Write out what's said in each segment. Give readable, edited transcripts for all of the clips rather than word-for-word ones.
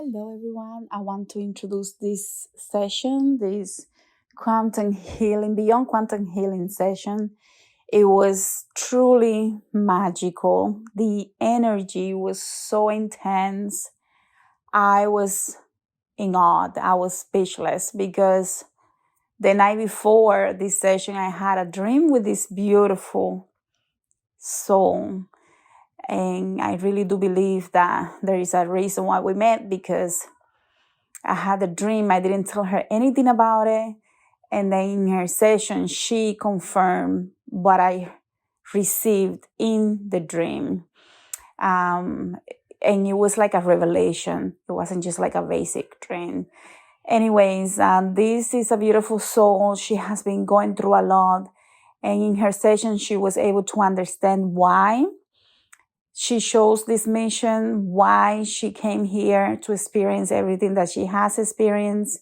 Hello, everyone. I want to introduce this session, this quantum healing, beyond quantum healing session. It was truly magical. The energy was so intense. I was in awe. I was speechless because the night before this session, I had a dream with this beautiful soul. And I really do believe that there is a reason why we met because I had a dream. I didn't tell her anything about it. And then in her session, she confirmed what I received in the dream. And it was like a revelation. It wasn't just like a basic dream. Anyways, this is a beautiful soul. She has been going through a lot. And in her session, she was able to understand why she chose this mission, why she came here to experience everything that she has experienced.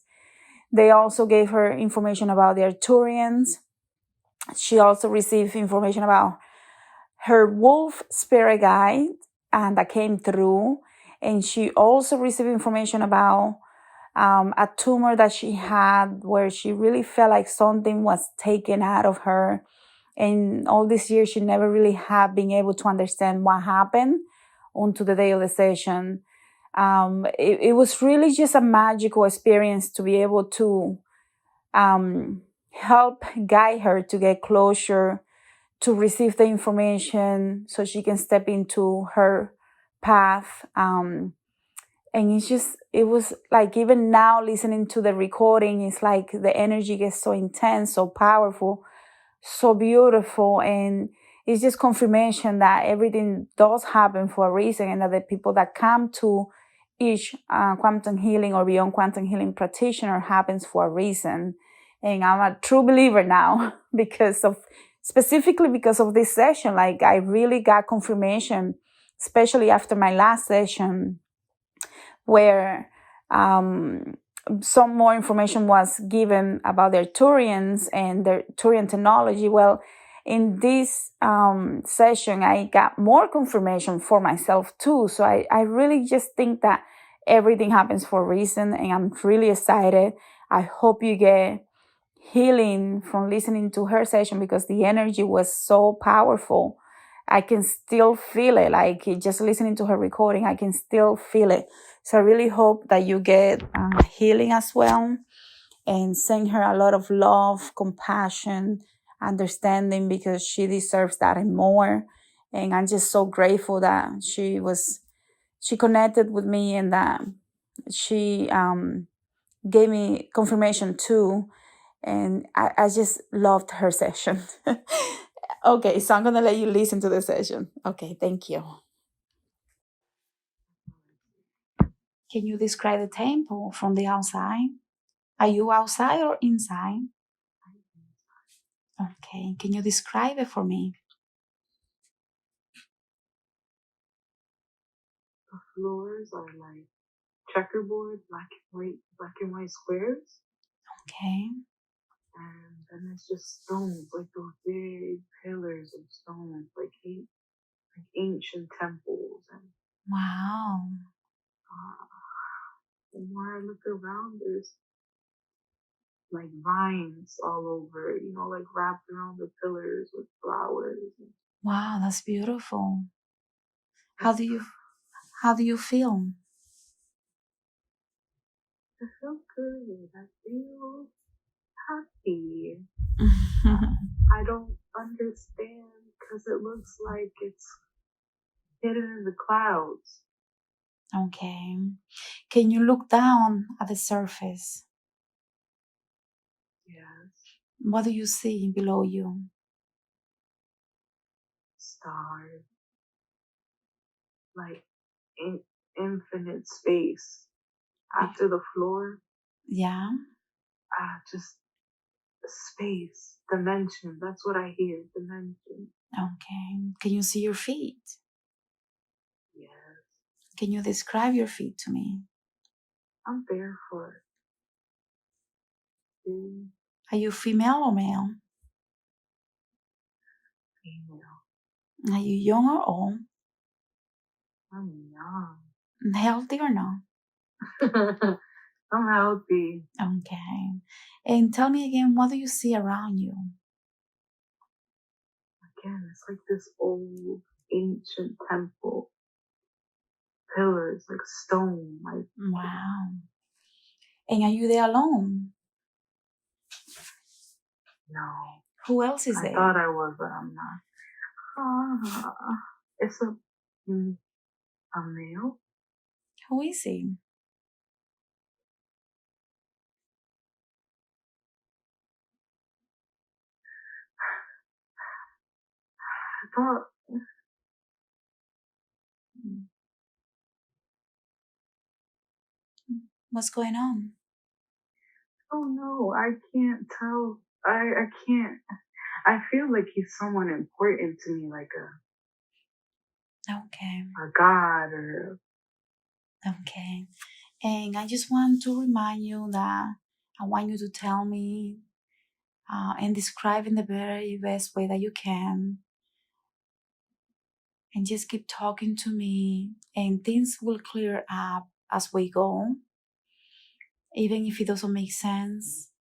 They also gave her information about the Arcturians. She also received information about her wolf spirit guide that came through. And she also received information about a tumor that she had where she really felt like something was taken out of her. And all these years, she never really had been able to understand what happened until the day of the session. It was really just a magical experience to be able to help guide her to get closure, to receive the information so she can step into her path. And it was like, even now listening to the recording, it's like the energy gets so intense, so powerful, so beautiful. And it's just confirmation that everything does happen for a reason, and that the people that come to each quantum healing or beyond quantum healing practitioner happens for a reason. And I'm a true believer now specifically because of this session. Like, I really got confirmation, especially after my last session, where some more information was given about their Turians and their Turian technology. Well, in this session, I got more confirmation for myself too. So I really just think that everything happens for a reason, and I'm really excited. I hope you get healing from listening to her session because the energy was so powerful. I can still feel it. Like, just listening to her recording, I can still feel it. So I really hope that you get healing as well, and send her a lot of love, compassion, understanding, because she deserves that and more. And I'm just so grateful that she connected with me, and that she gave me confirmation too. And I just loved her session. Okay, so I'm going to let you listen to the session. Okay, thank you. Can you describe the temple from the outside? Are you outside or inside? Okay, can you describe it for me? The floors are like checkerboard, black and white squares. Okay. And then it's just stones, like those big pillars of stones, like ancient temples. And Wow. the more I look around, there's like vines all over, like wrapped around the pillars with flowers. Wow, that's beautiful. How do you feel? I feel good. I feel happy. I don't understand because it looks like it's hidden in the clouds. Okay. Can you look down at the surface? Yes. What do you see below you? Stars. Like infinite space. After the floor, Yeah. just space, dimension. That's what I hear, dimension. Okay. Can you see your feet? Yes. Can you describe your feet to me? I'm barefoot. Are you female or male? Female. Are you young or old? I'm young. Healthy or not? I'm healthy. Okay. And tell me again, what do you see around you? Again, it's like this old, ancient temple. Pillars, like stone, like... Wow. And are you there alone? No. Who else is I there? thought I was, but I'm not. It's a male. Who is he? I thought... What's going on? Oh no, I can't tell. I can't. I feel like he's someone important to me, like Okay. a god or... Okay. And I just want to remind you that I want you to tell me and describe in the very best way that you can. And just keep talking to me, and things will clear up as we go. Even if it doesn't make sense,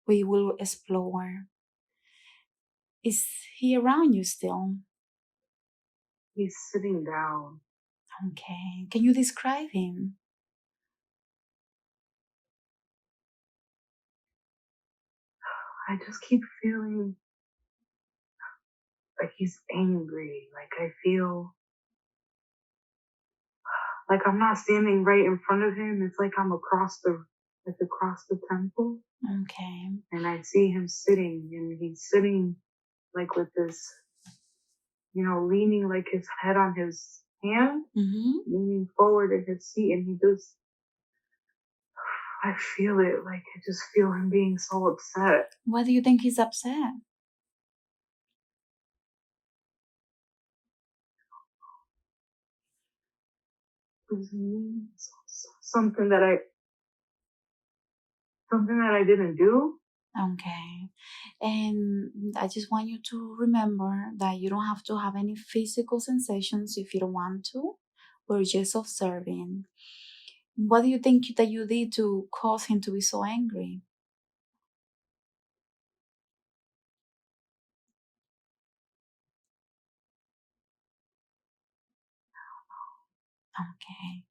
we will explore. Is he around you still? He's sitting down. Okay. Can you describe him? I just keep feeling like he's angry. Like I feel like I'm not standing right in front of him. It's like I'm across the temple. Okay. And I see him sitting, and he's sitting like with this, leaning like his head on his hand, leaning forward in his seat, and I feel it, like I just feel him being so upset. Why do you think he's upset? Something that I didn't do. Okay. And I just want you to remember that you don't have to have any physical sensations if you don't want to. We're just observing. What do you think that you did to cause him to be so angry? Okay.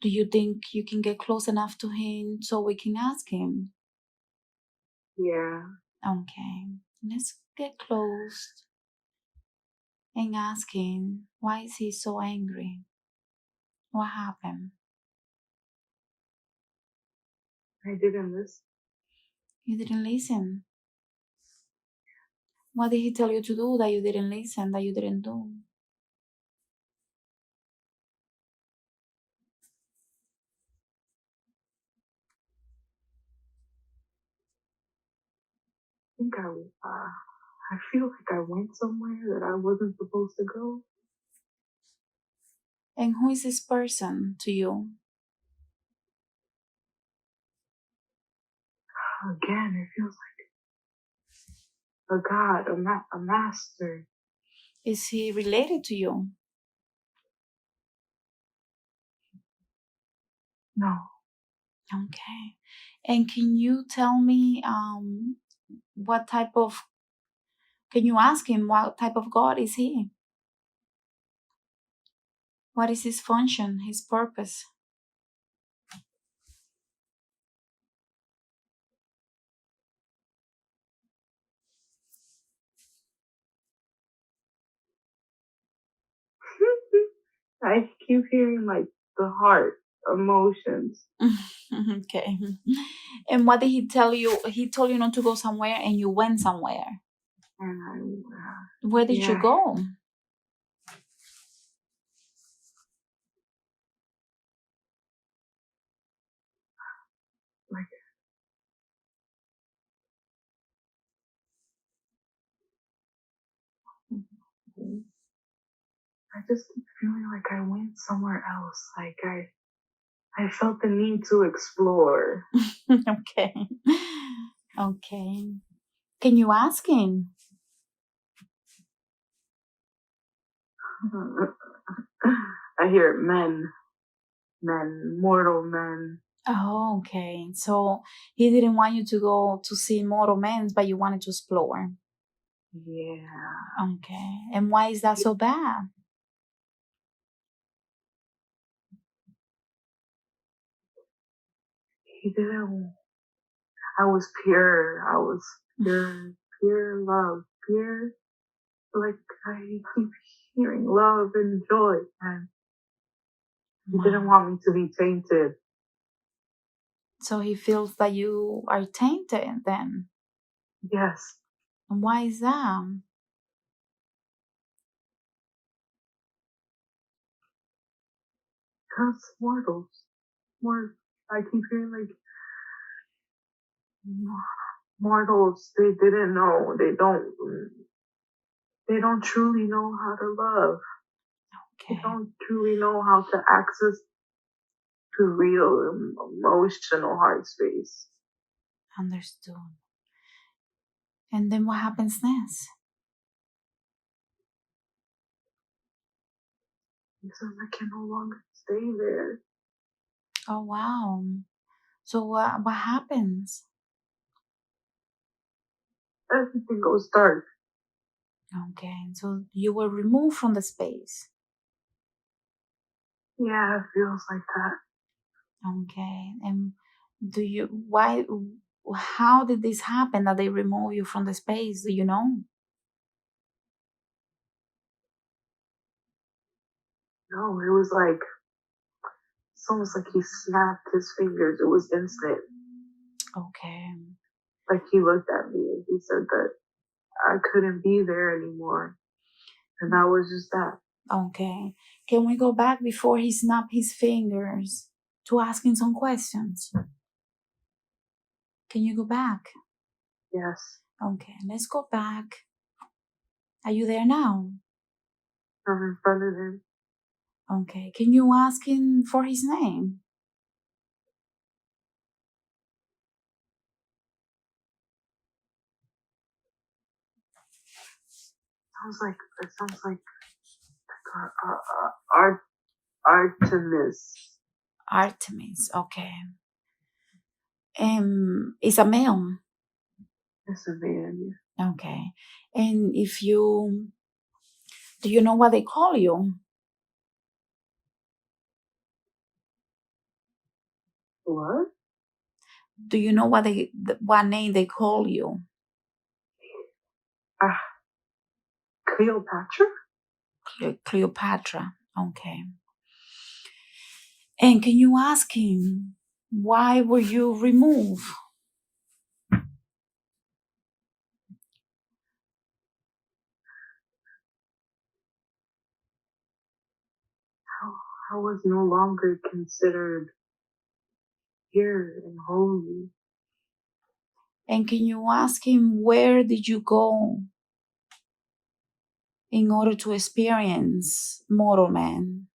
Do you think you can get close enough to him so we can ask him? Yeah. Okay. Let's get close and ask him, why is he so angry? What happened? I didn't listen. You didn't listen. What did he tell you to do that you didn't listen, that you didn't do? I think I feel like I went somewhere that I wasn't supposed to go. And who is this person to you? Again, it feels like a god, a master. Is he related to you? No. Okay. And can you tell me can you ask him what type of God is he? What is his function, his purpose? I keep hearing like the heart, emotions. Okay. And what did he tell you? He told you not to go somewhere and you went somewhere. And Where did you go? like I just keep feeling like I went somewhere else. Like I felt the need to explore. Okay. Okay. Can you ask him? I hear men men, mortal men. Oh, okay. So he didn't want you to go to see mortal men, but you wanted to explore. Yeah. Okay. And why is that so bad? He didn't. I was pure. I was pure love, pure. Like I keep hearing love and joy, and he didn't want me to be tainted. So he feels that you are tainted then. Yes. And why is that? Because mortals. I keep hearing like mortals. They didn't know. They don't truly know how to love. Okay. They don't truly know how to access to real emotional heart space. Understood. And then what happens next? He says I can no longer stay there. Oh, wow. So what happens? Everything goes dark. Okay. So you were removed from the space. Yeah, it feels like that. Okay. And how did this happen that they remove you from the space? Do you know? No, it was like, it's almost like he snapped his fingers. It was instant. Okay. Like he looked at me and he said that I couldn't be there anymore. And that was just that. Okay. Can we go back before he snapped his fingers to asking some questions? Can you go back? Yes. Okay, let's go back. Are you there now? I'm in front of him. Okay. Can you ask him for his name? It sounds like Artemis. Artemis. Okay. It's a male. It's a man. Okay. And do you know what they call you? What? Do you know what name they call you? Cleopatra? Cleopatra. Okay. And can you ask him why were you removed? I was no longer considered pure and holy. And can you ask him where did you go in order to experience mortal man?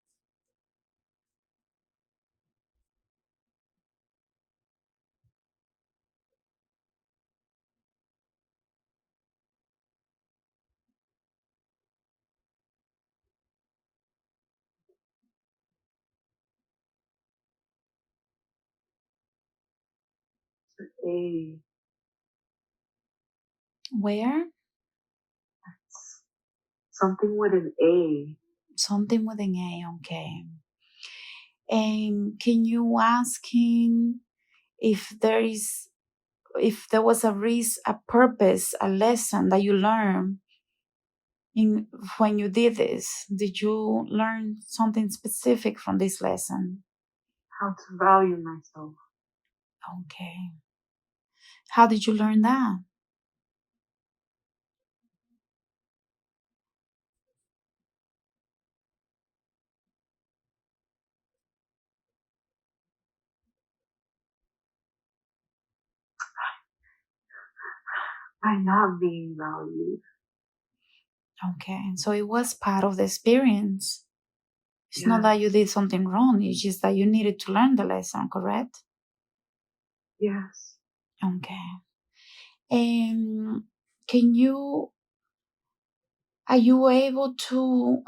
A. Where? Something with an A. Something with an A, okay. And can you ask him if there was a purpose, a lesson that you learned when you did this? Did you learn something specific from this lesson? How to value myself. Okay. How did you learn that? By not being valued. Okay. So it was part of the experience. It's not Yes. that you did something wrong. It's just that you needed to learn the lesson, correct? Yes. Okay. And are you able to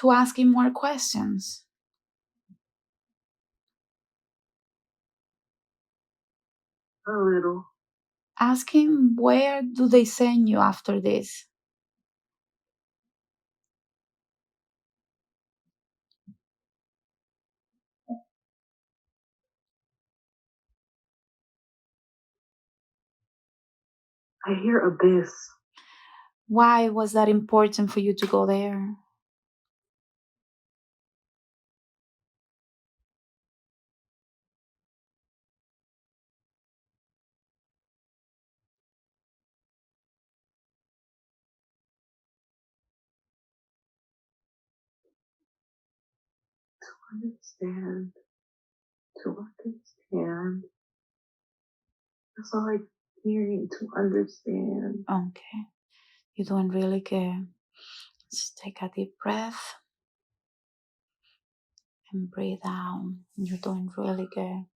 to ask him more questions? A little. Ask him, where do they send you after this? I hear abyss. Why was that important for you to go there? Understand. To understand. That's all I'm hearing. To understand. Okay, you're doing really good. Just take a deep breath and breathe out. You're doing really good.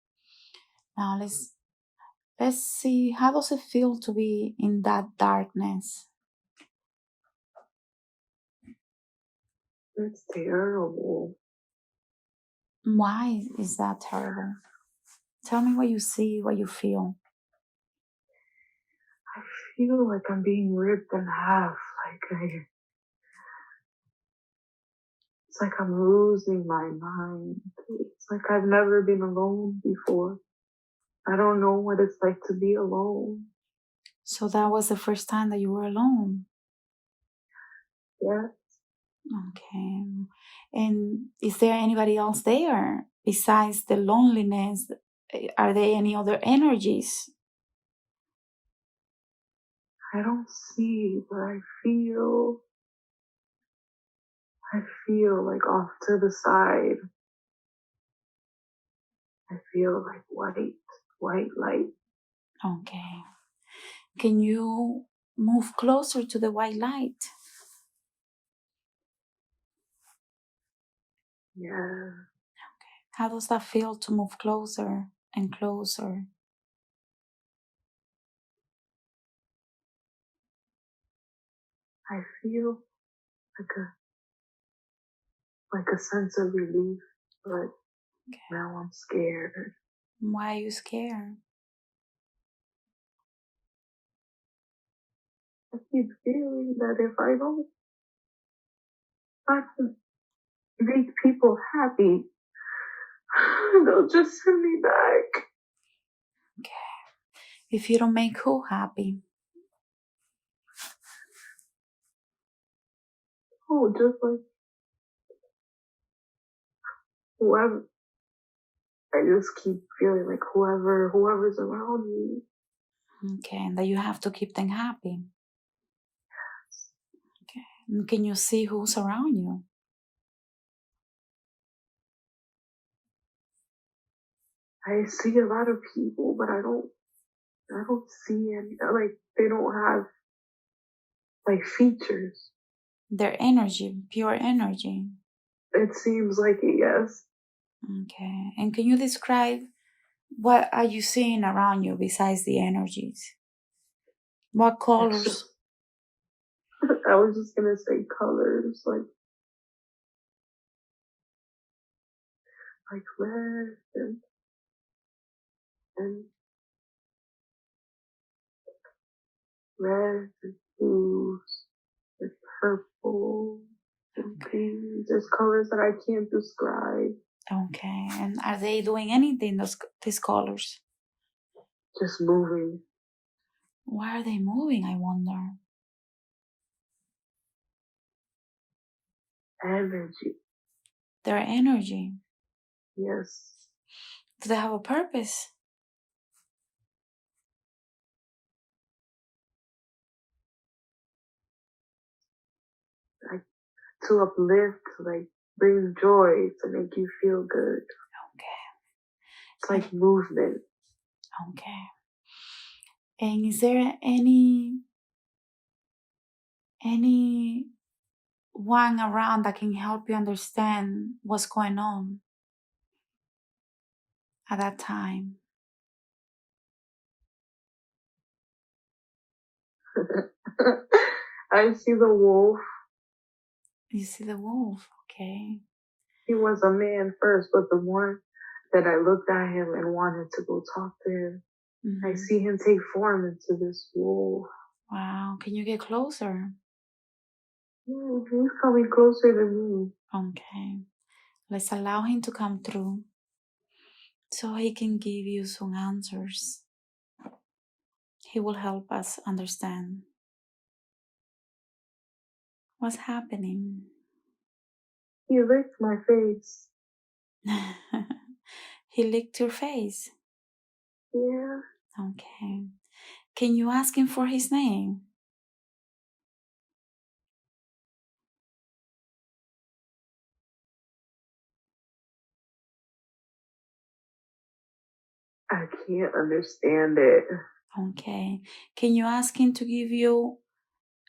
Now let's see, how does it feel to be in that darkness? It's terrible. Why is that terrible? Tell me what you see, what you feel. I feel like I'm being ripped in half. It's like I'm losing my mind. It's like I've never been alone before. I don't know what it's like to be alone. So that was the first time that you were alone? Yes. Okay. And is there anybody else there besides the loneliness? Are there any other energies? I don't see, but I feel like off to the side. I feel like white light. Okay. Can you move closer to the white light? Yeah. How does that feel to move closer and closer? I feel like a sense of relief, but now I'm scared. Why are you scared? I keep feeling that if I don't make people happy, they'll just send me back. Okay. If you don't make who happy? Oh, just like whoever. I just keep feeling like whoever's around me. Okay, and that you have to keep them happy. Okay. And can you see who's around you? I see a lot of people, but I don't see any, like, they don't have, like, features. Their energy, pure energy. It seems like it, yes. Okay. And can you describe what are you seeing around you besides the energies? What colors? I was just gonna say colors, like red and red and blues and purple and green. There's colors that I can't describe. Okay. And are they doing anything, these colors? Just moving. Why are they moving, I wonder? Energy. Their energy. Yes. Do they have a purpose? Like to uplift, to like bring joy, to make you feel good. Okay. It's like movement. Okay. And is there any one around that can help you understand what's going on at that time? I see the wolf. You see the wolf. Okay. He was a man first, but the more that I looked at him and wanted to go talk to him, I see him take form into this wolf. Wow. Can you get closer? He's coming closer to me. Okay. Let's allow him to come through so he can give you some answers. He will help us understand what's happening. He licked my face. He licked your face. Yeah. Okay. Can you ask him for his name? I can't understand it. Okay. Can you ask him to give you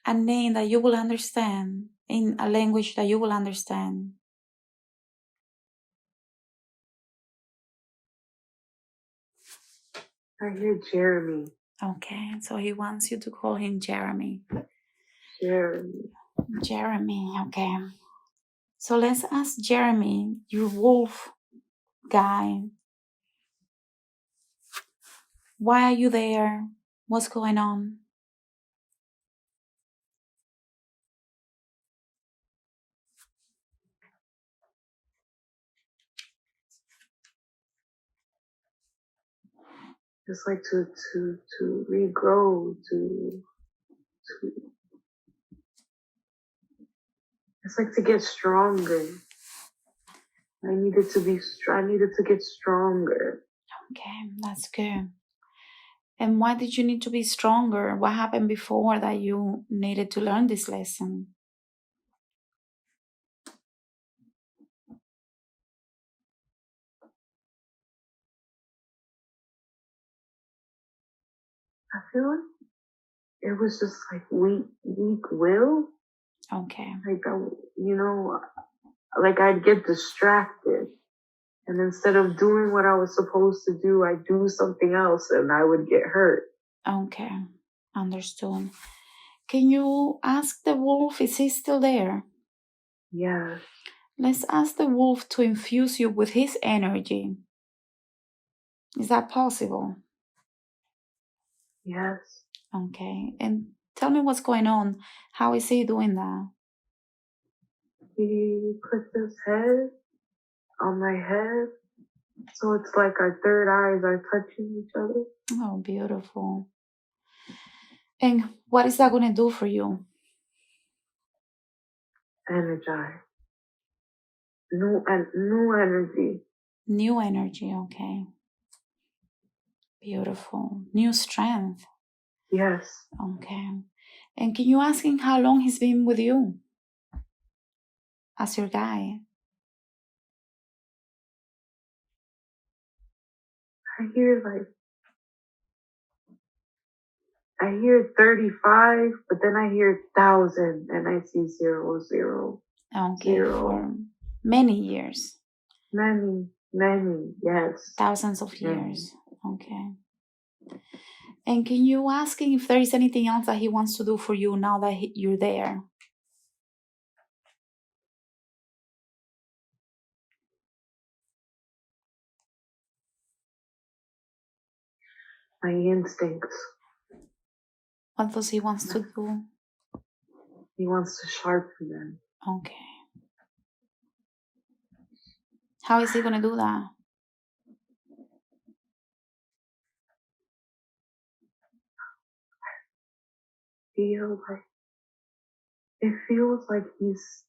a name that you will understand in a language that you will understand? I hear Jeremy. Okay. So he wants you to call him Jeremy. Jeremy. Jeremy. Okay. So let's ask Jeremy, your wolf guy. Why are you there? What's going on? It's like to regrow, to it's like to get stronger. I needed to get stronger. Okay, that's good. And why did you need to be stronger? What happened before that you needed to learn this lesson? I feel like it was just like weak will. Okay. Like like I'd get distracted, and instead of doing what I was supposed to do, I'd do something else, and I would get hurt. Okay, understood. Can you ask the wolf, is he still there? Yes. Let's ask the wolf to infuse you with his energy. Is that possible? Yes. Okay, and tell me what's going on. How is he doing that? He puts his head on my head, so it's like our third eyes are touching each other. Oh, beautiful. And what is that going to do for you? Energized. New energy. New energy, okay. Beautiful. New strength. Yes. Okay. And can you ask him how long he's been with you as your guy? I hear 35, but then I hear 1,000, and I see 0, 0, Okay, 0. for many years. Many, yes. Thousands of years. Okay. And can you ask him if there is anything else that he wants to do for you now that you're there? My instincts. What does he wants to do? He wants to sharpen them. Okay. How is he going to do that? It feels like he's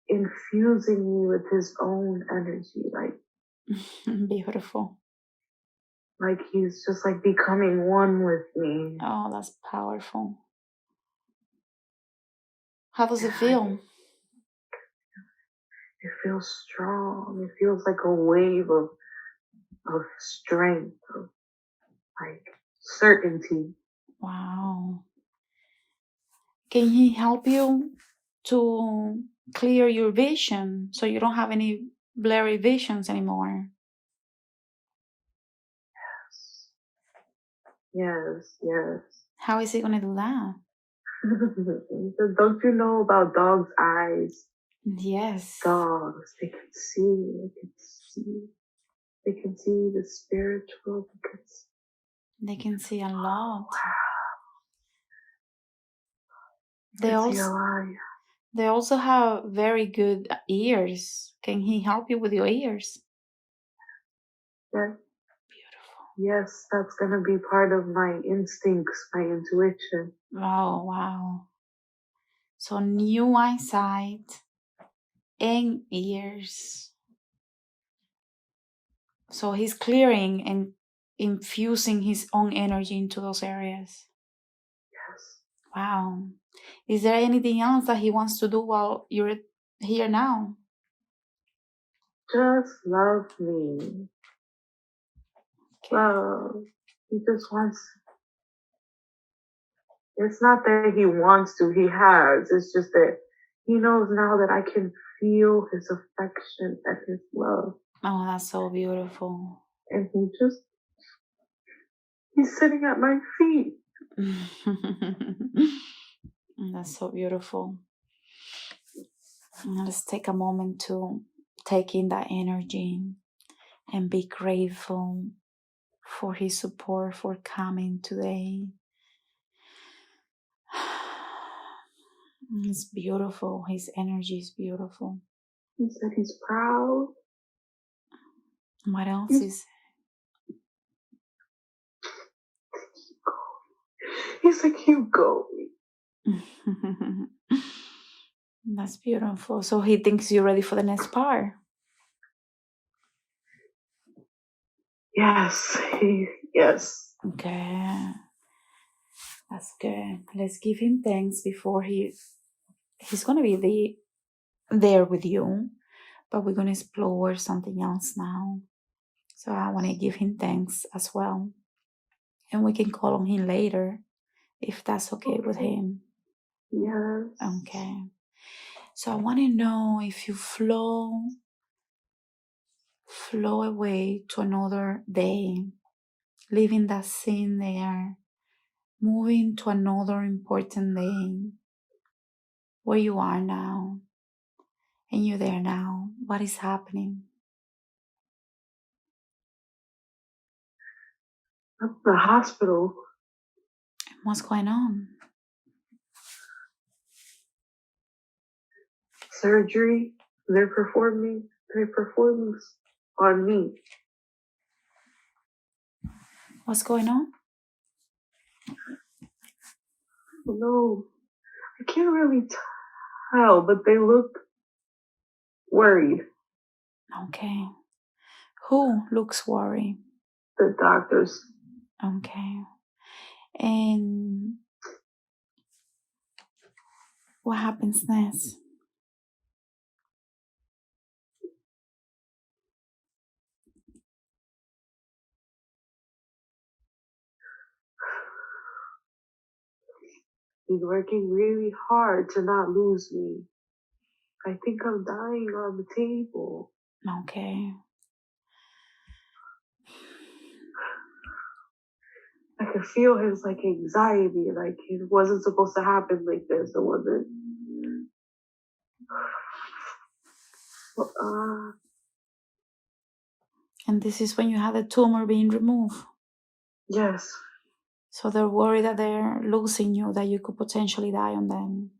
infusing me with his own energy, Beautiful. like he's just like becoming one with me. Oh, that's powerful. How does it feel? It feels strong. It feels like a wave of strength, of like certainty. Wow. Can he help you to clear your vision so you don't have any blurry visions anymore? Yes. How is he going to do that? Don't you know about dog's eyes? Yes. Dogs, they can see, they can see the spiritual, They can see a lot. they can see a lot. They also have very good ears. Can he help you with your ears? Yeah. Beautiful. Yes, that's gonna be part of my instincts, my intuition. Oh, wow. So new eyesight and ears. So he's clearing and infusing his own energy into those areas. Yes. Wow. Is there anything else that he wants to do while you're here now? Just love me. Okay. Love. He just wants. It's not that he wants to, he has. It's just that he knows now that I can feel his affection and his love. Oh, that's so beautiful. And he's sitting at my feet. That's so beautiful. Let's take a moment to take in that energy and be grateful for his support, for coming today. It's beautiful. His energy is beautiful. He said he's proud. What else is? He's like, you go. That's beautiful. So he thinks you're ready for the next part. Yes. Yes. Okay. That's good. Let's give him thanks before he's gonna be there with you, but we're gonna explore something else now. So I want to give him thanks as well, and we can call on him later if that's okay with him. Yes. Okay. So I want to know if you flow away to another day, leaving that scene there, moving to another important day where you are now, and you're there now. What is happening? I'm in the hospital. What's going on? Surgery. They're performing on me. What's going on? No, I can't really tell, but they look worried. Okay. Who looks worried? The doctors. Okay. And what happens next? He's working really hard to not lose me. I think I'm dying on the table. Okay. I could feel his anxiety, like it wasn't supposed to happen like this. It wasn't. And this is when you have the tumor being removed. Yes. So they're worried that they're losing you, that you could potentially die on them.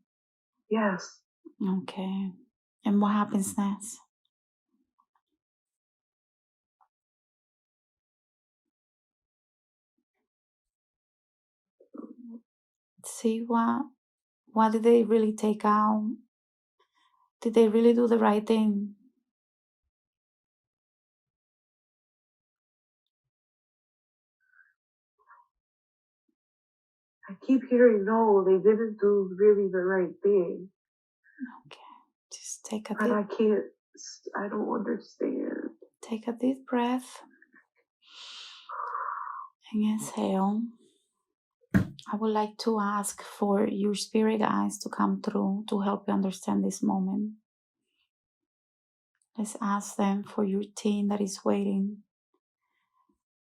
Yes. Okay. And what happens next? See what did they really take out? Did they really do the right thing? I keep hearing no, they didn't do really the right thing. Okay. Just take a But I don't understand. Take a deep breath and exhale. I would like to ask for your spirit guides to come through to help you understand this moment. Let's ask them for your team that is waiting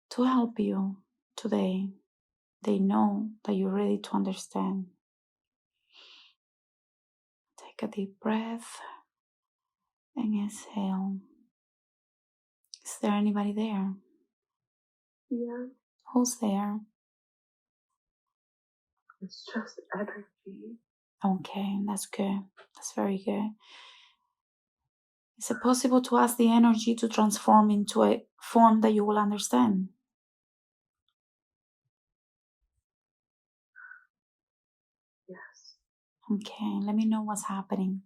to help you today. They know that you're ready to understand. Take a deep breath And exhale. Is there anybody there? Yeah, Who's there? it's just energy. Okay, that's good. That's very good. Is it possible to ask the energy to transform into a form that you will understand? Yes. Okay, let me know what's happening.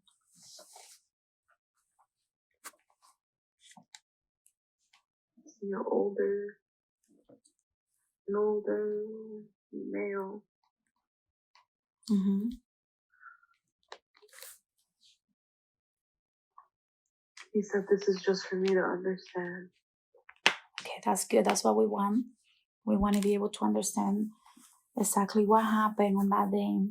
See an older male. Mm-hmm. He said this is just for me to understand. Okay, that's good. That's what we want. We want to be able to understand exactly what happened on that day.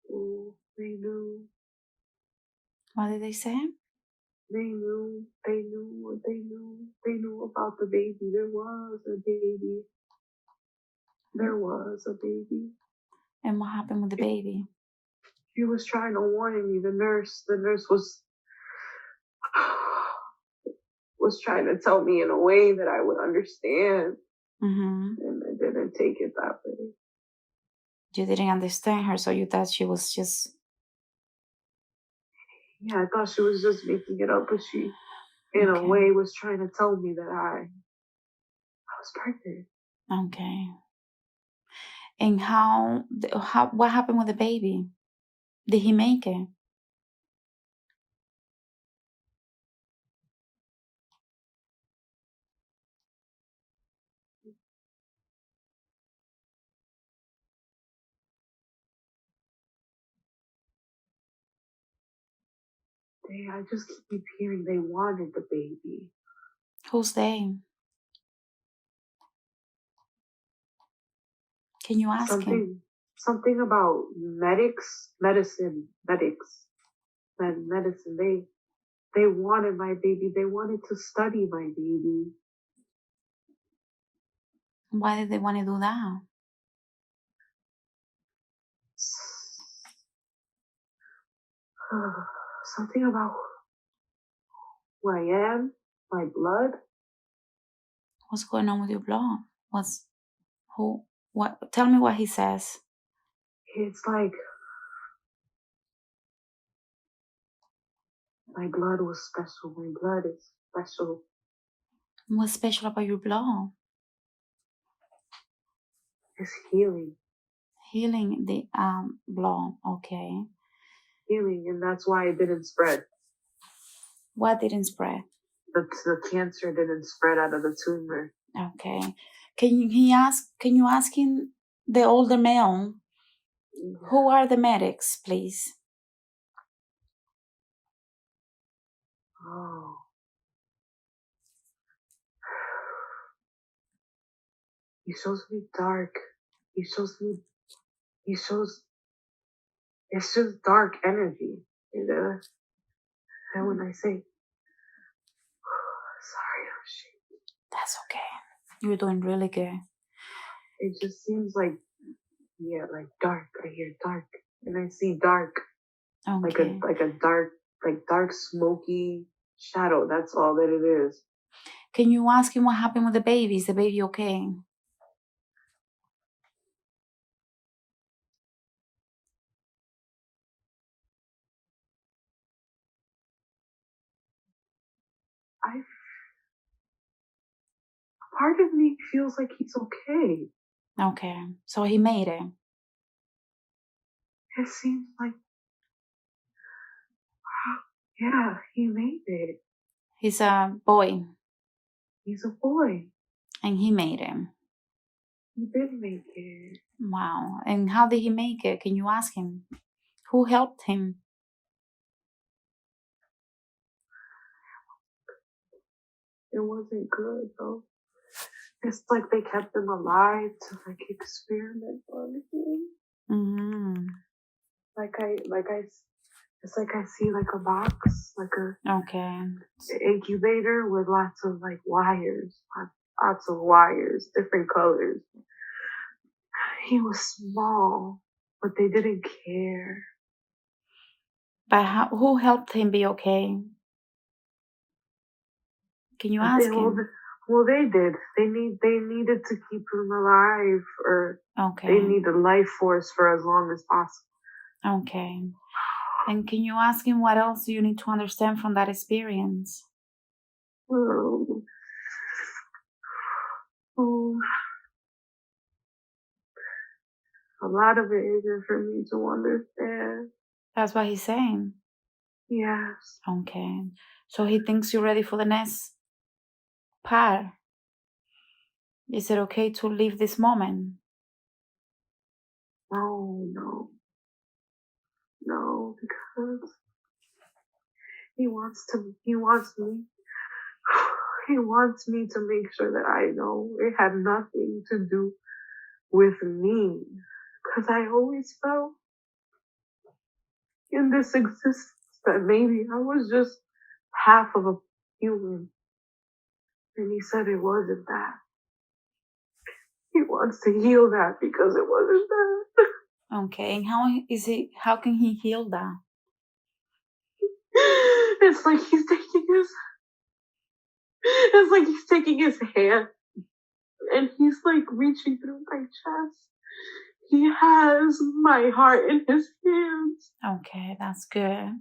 Ooh, they knew. What did they say? They knew. They knew what they knew. They knew about the baby. There was a baby. There was a baby. And what happened with the baby? She was trying to warn me. The nurse was trying to tell me in a way that I would understand. Mm-hmm. And I didn't take it that way. You didn't understand her, so you thought she was just... Yeah, I thought she was just making it up, but she, in a way, was trying to tell me that I was pregnant. Okay. And what happened with the baby? Did he make it? I just keep hearing they wanted the baby. Who's they? Can you ask him? Something about medicine. They wanted my baby. They wanted to study my baby. Why did they want to do that? Something about who I am, my blood. What's going on with your blood? What? Tell me what he says. It's like my blood was special. My blood is special. What's special about your blood? It's healing. Healing the blood. Okay. Healing, and that's why it didn't spread. What didn't spread? The cancer didn't spread out of the tumor. Okay. Can you ask him, the older male, who are the medics, please? Oh. He shows me dark. It's just dark energy. And when I say, sorry, I'm shaking. That's okay. You're doing really good. It just seems like, yeah, like dark. I hear dark. And I see dark. Okay. Like a dark smoky shadow. That's all that it is. Can you ask him what happened with the baby? Is the baby okay? Part of me feels like he's okay. Okay. So he made it. It seems like, yeah, he made it. He's a boy. He's a boy. And he made it. He did make it. Wow. And how did he make it? Can you ask him? Who helped him? It wasn't good though. It's like they kept him alive to like experiment on him. Mm-hmm. It's like I see like a box, like an incubator with lots of like wires, lots of wires, different colors. He was small, but they didn't care. But who helped him be okay? Can you ask him? Well, they did. They needed to keep him alive, or Okay. they need a life force for as long as possible. Okay. And can you ask him what else you need to understand from that experience? A lot of it isn't for me to understand. That's what he's saying? Yes. Okay. So he thinks you're ready for the next part. Is it okay to leave this moment? No, because he wants me to make sure that I know it had nothing to do with me. Because I always felt in this existence that maybe I was just half of a human. And he said it wasn't that. He wants to heal that because it wasn't that. Okay, and how can he heal that? It's like he's taking his hand and he's like reaching through my chest. He has my heart in his hands. Okay, that's good.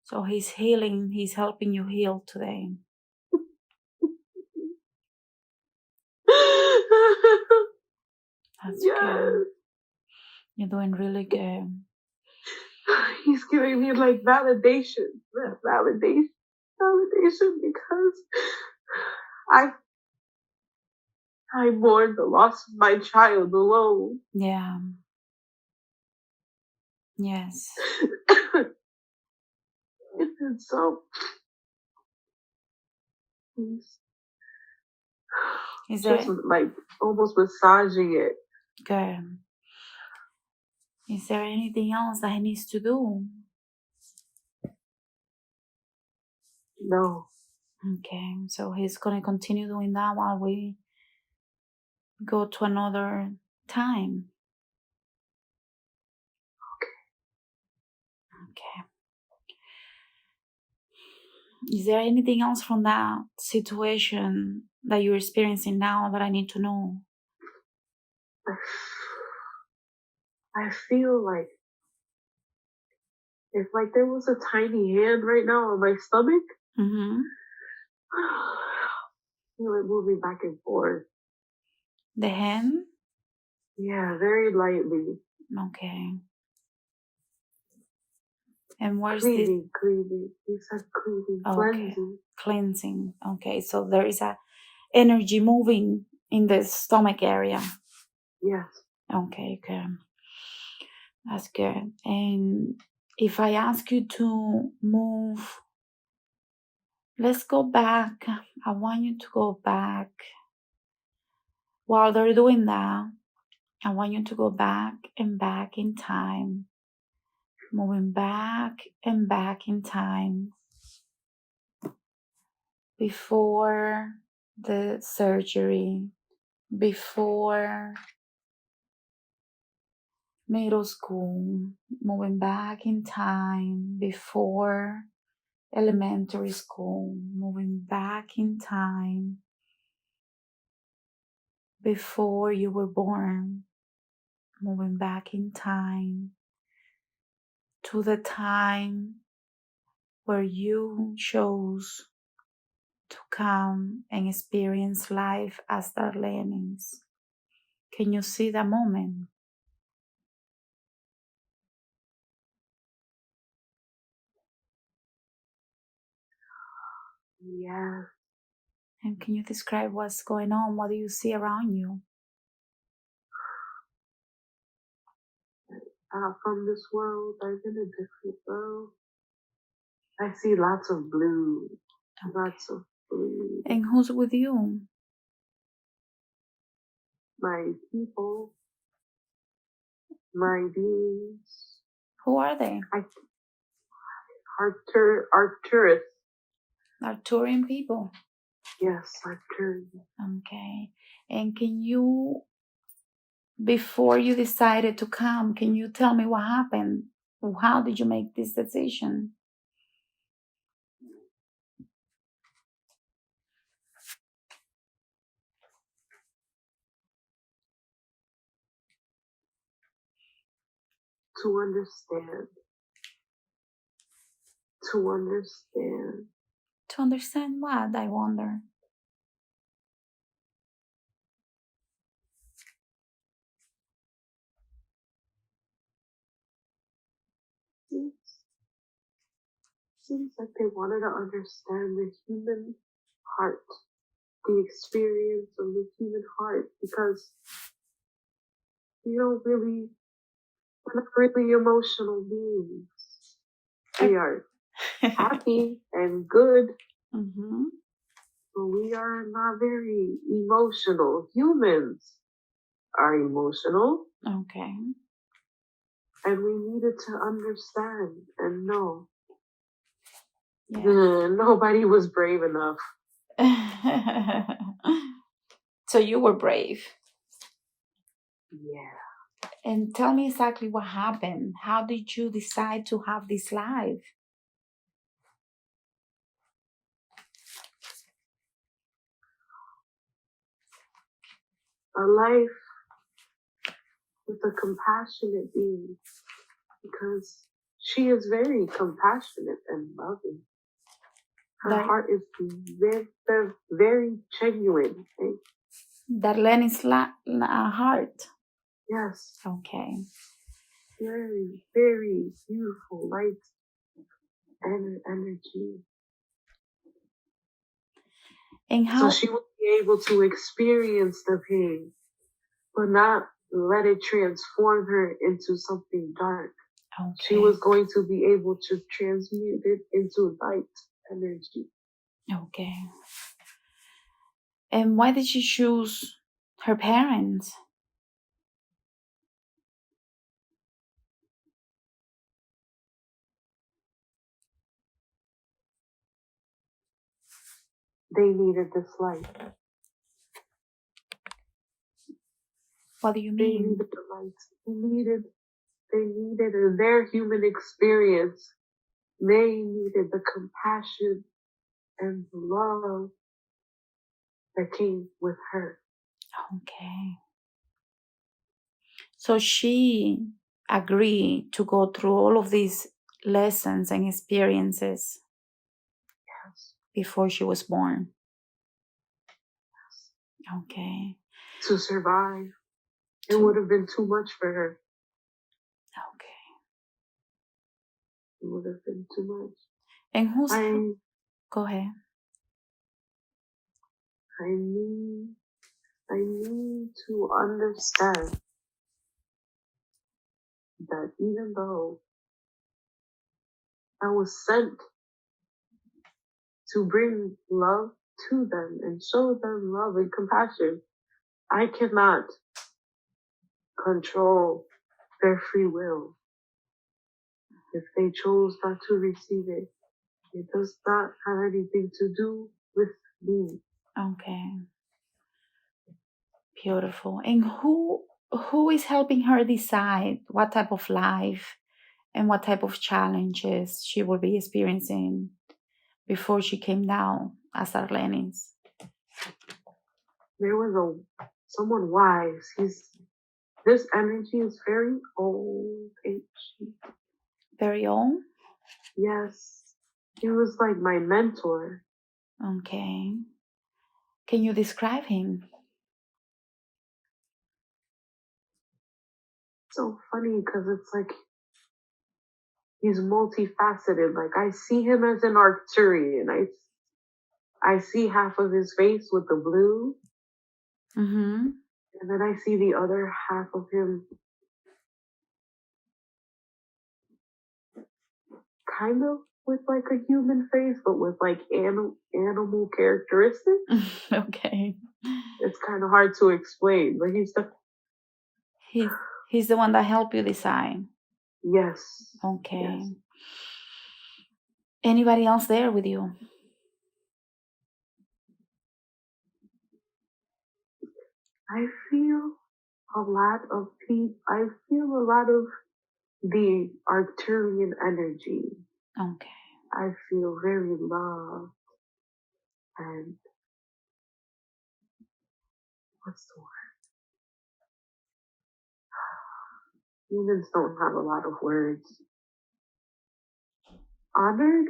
So he's healing, he's helping you heal today. That's good. You're doing really good. He's giving me like validation because I mourned the loss of my child alone. Yeah. Yes. And so he's just like almost massaging it. Good. Is there anything else that he needs to do? No. Okay, so he's going to continue doing that while we go to another time. Okay. Is there anything else from that situation that you're experiencing now that I need to know? I feel like if like there was a tiny hand right now on my stomach, it would move me back and forth. The hand? Yeah, very lightly. Okay. And where's cleaning? You said cleaning, cleansing. Cleansing. Okay, so there is a energy moving in the stomach area. Yes. Okay, good. That's good. And if I ask you to move, let's go back. I want you to go back. While they're doing that, I want you to go back and back in time. Moving back and back in time. Before the surgery, before middle school, moving back in time, before elementary school, moving back in time, before you were born, moving back in time, to the time where you chose to come and experience life as Darlenens. Can you see that moment? Yeah. And can you describe what's going on? What do you see around you? From this world, I'm in a different world. I see lots of blue. Okay. Lots of blue. And who's with you? My people. My beings. Who are they? Arcturus. Arcturian people. Yes, Arcturus. Okay. And can you, before you decided to come, can you tell me what happened? How did you make this decision? To understand. To understand. To understand what, I wonder? Seems like they wanted to understand the human heart, the experience of the human heart, because we're not really emotional beings. We are happy and good, Mm-hmm. but we are not very emotional. Humans are emotional, Okay. and we needed to understand and know. Yeah. Nobody was brave enough. So you were brave. Yeah. And tell me exactly what happened. How did you decide to have this life? A life with a compassionate being, because she is very compassionate and loving. Her heart is very, very, very genuine. Okay? Darlene's heart. Yes. Okay. Very, very beautiful light and energy. And how? So she will be able to experience the pain, but not let it transform her into something dark. Okay. She was going to be able to transmute it into light energy. Okay. And why did she choose her parents? They needed this light. What do you mean? They needed the light. They needed their human experience. They needed the compassion and the love that came with her. Okay. So she agreed to go through all of these lessons and experiences. Yes. Before she was born. Yes. Okay. To survive. It would have been too much for her. Okay. It would have been too much. And go ahead. I need to understand that even though I was sent to bring love to them and show them love and compassion, I cannot control their free will. If they chose not to receive it, it does not have anything to do with me. Okay. Beautiful. And who is helping her decide what type of life and what type of challenges she will be experiencing before she came down as Arlenis? There was someone wise. This energy is very old. Very old? Yes. He was like my mentor. Okay. Can you describe him? So funny because it's like he's multifaceted. Like I see him as an Arcturian. I see half of his face with the blue. Mm-hmm. And then I see the other half of him kind of with like a human face, but with like animal characteristics. Okay. It's kind of hard to explain, but he's the one that helped you decide. Yes. Okay. Yes. Anybody else there with you? I feel a lot of people. I feel a lot of the Arcturian energy. Okay. I feel very loved and what's the word? Humans don't have a lot of words. Honored?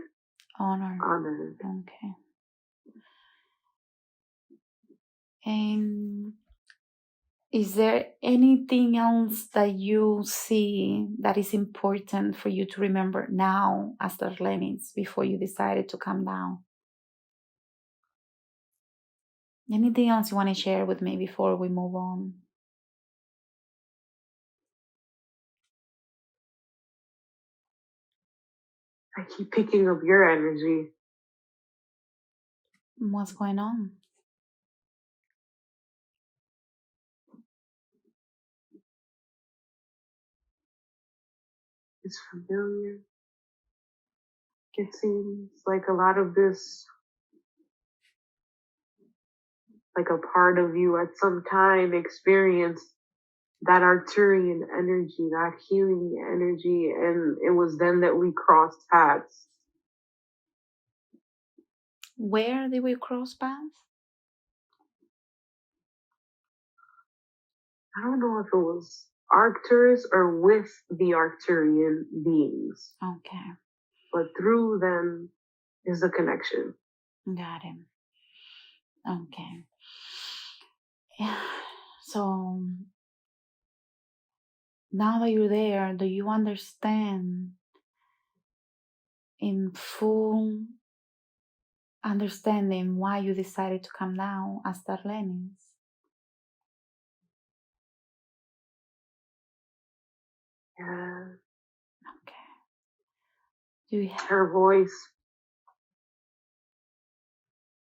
Honored. Honored. Okay. And is there anything else that you see that is important for you to remember now as the Lemmings before you decided to come down? Anything else you want to share with me before we move on? I keep picking up your energy. What's going on? It's familiar. It seems like a lot of this, like a part of you at some time experienced that Arcturian energy, that healing energy, and it was then that we crossed paths. Where did we cross paths? I don't know if it was Arcturus or with the Arcturian beings, Okay, but through them is the connection. got it. Okay. Yeah. So now that you're there, do you understand in full understanding why you decided to come down as the Lemmings? Yeah. Okay. Do you have Her voice,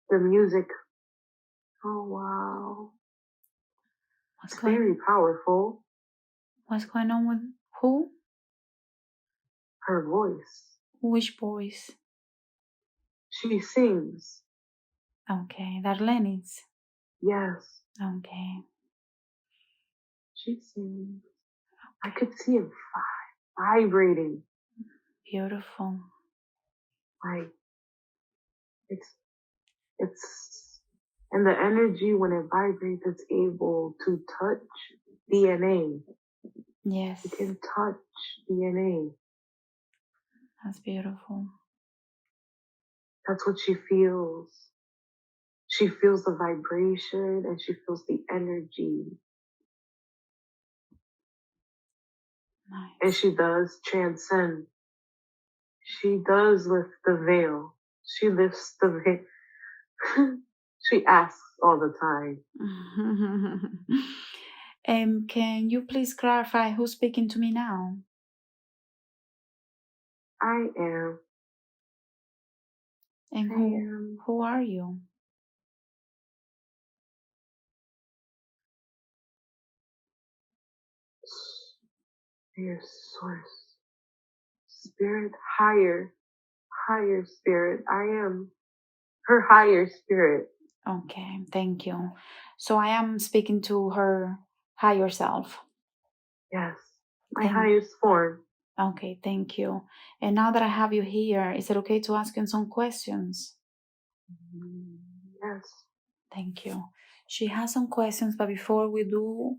the music. Oh wow. It's very powerful. What's going on with who? Her voice. Which voice? She sings. Okay, Darlenis. Yes. Okay. She sings. I could see it vibrating. Beautiful. Like it's and the energy when it vibrates, it's able to touch DNA. Yes. It can touch DNA. That's beautiful. That's what she feels. She feels the vibration and she feels the energy. Nice. And she does transcend. She does lift the veil. She lifts the veil. She asks all the time. Can you please clarify who's speaking to me now? I am. And who are you? Your source. Spirit, higher spirit. I am her higher spirit. Okay, thank you. So I am speaking to her higher self. Yes, my highest form. Okay, thank you. And now that I have you here, is it okay to ask you some questions? Yes. Thank you. She has some questions, but before we do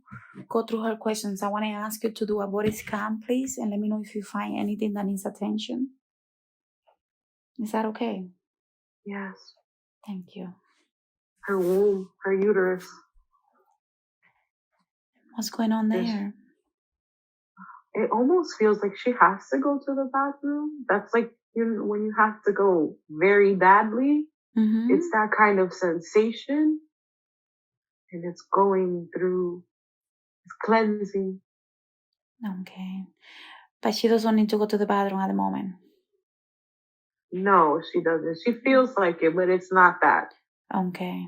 go through her questions, I want to ask you to do a body scan, please, and let me know if you find anything that needs attention. Is that okay? Yes. Thank you. Her womb, her uterus. What's going on there? It almost feels like she has to go to the bathroom. That's like when you have to go very badly. Mm-hmm. It's that kind of sensation. And it's going through, it's cleansing. Okay. But she doesn't need to go to the bathroom at the moment. No, she doesn't. She feels like it, but it's not that. Okay.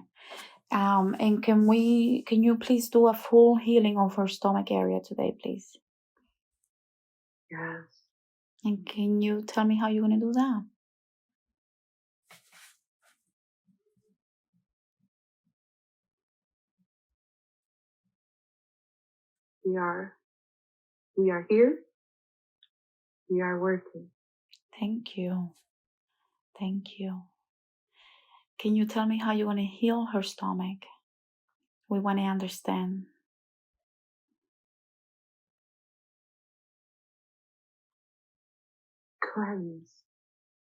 And can you please do a full healing of her stomach area today, please? Yes. And can you tell me how you're going to do that? We are here. We are working. Thank you. Thank you. Can you tell me how you want to heal her stomach? We want to understand. Cleanse.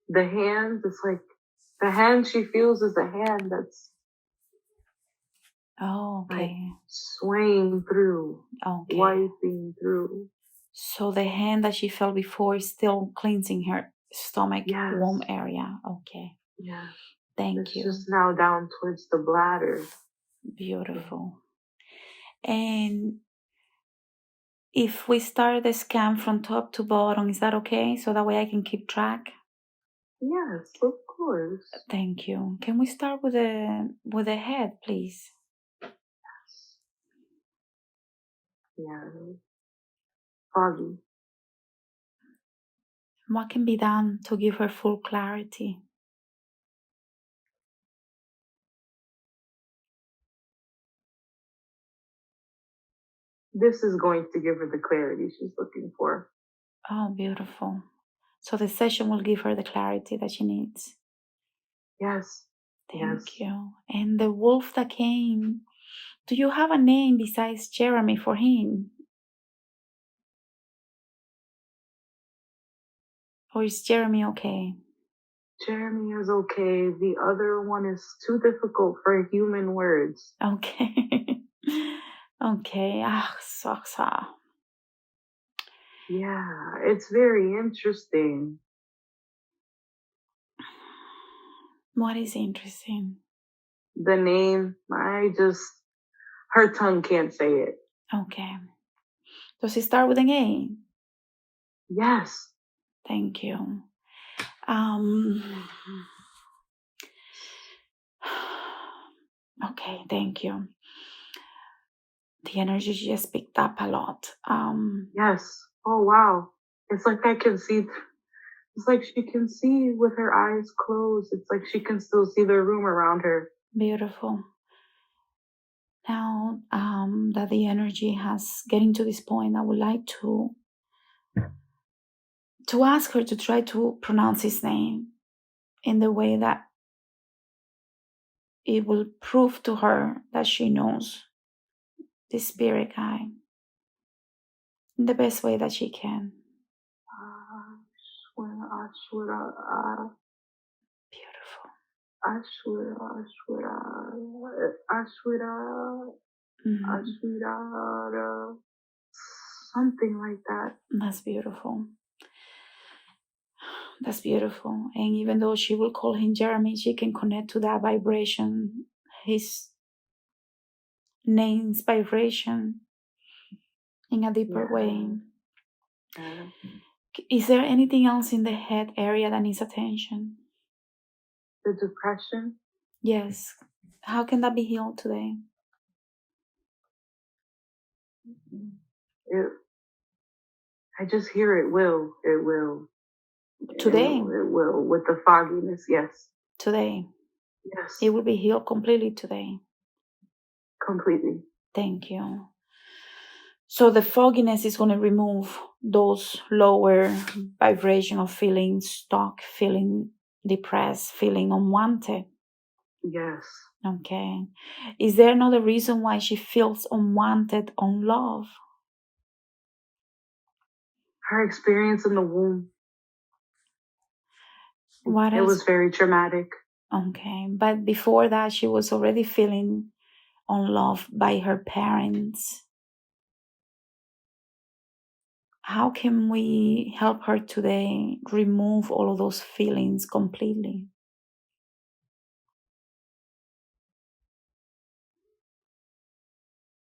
The hand, it's like the hand she feels is the hand that's Okay. like swaying through, Okay. wiping through. So the hand that she felt before is still cleansing her stomach womb area. Okay. Yeah. Thank you. It's just now down towards the bladder. Beautiful. And if we start the scan from top to bottom, is that okay? So that way I can keep track? Yes, of course. Thank you. Can we start with the head, please? Yes. Yeah. Foggy. What can be done to give her full clarity? This is going to give her the clarity she's looking for. Oh, beautiful. So the session will give her the clarity that she needs. Yes. Thank you. And the wolf that came, do you have a name besides Jeremy for him? Or is Jeremy okay? Jeremy is okay. The other one is too difficult for human words. Okay. Okay. Yeah, it's very interesting. What is interesting? The name, her tongue can't say it. Okay. Does it start with an A? Yes. Thank you. Okay, thank you. The energy just picked up a lot. Yes. Oh, wow. It's like I can see, it's like she can see with her eyes closed. It's like she can still see the room around her. Beautiful. Now that the energy has getting to this point, I would like to ask her to try to pronounce his name in the way that it will prove to her that she knows the spirit guide in the best way that she can. Beautiful. Ashwira, something like that. That's beautiful. That's beautiful. And even though she will call him Jeremy, she can connect to that vibration, his name's vibration, in a deeper way. Yeah. Is there anything else in the head area that needs attention? The depression? Yes. How can that be healed today? I just hear it will. Today? It will. With the fogginess, yes. Today? Yes. It will be healed completely today. Completely. Thank you. So the fogginess is going to remove those lower vibrational feelings, stuck, feeling depressed, feeling unwanted. Yes. Okay. Is there another reason why she feels unwanted, unloved? Her experience in the womb. What else? It was very traumatic. Okay. But before that, she was already feeling unloved by her parents. How can we help her today remove all of those feelings completely?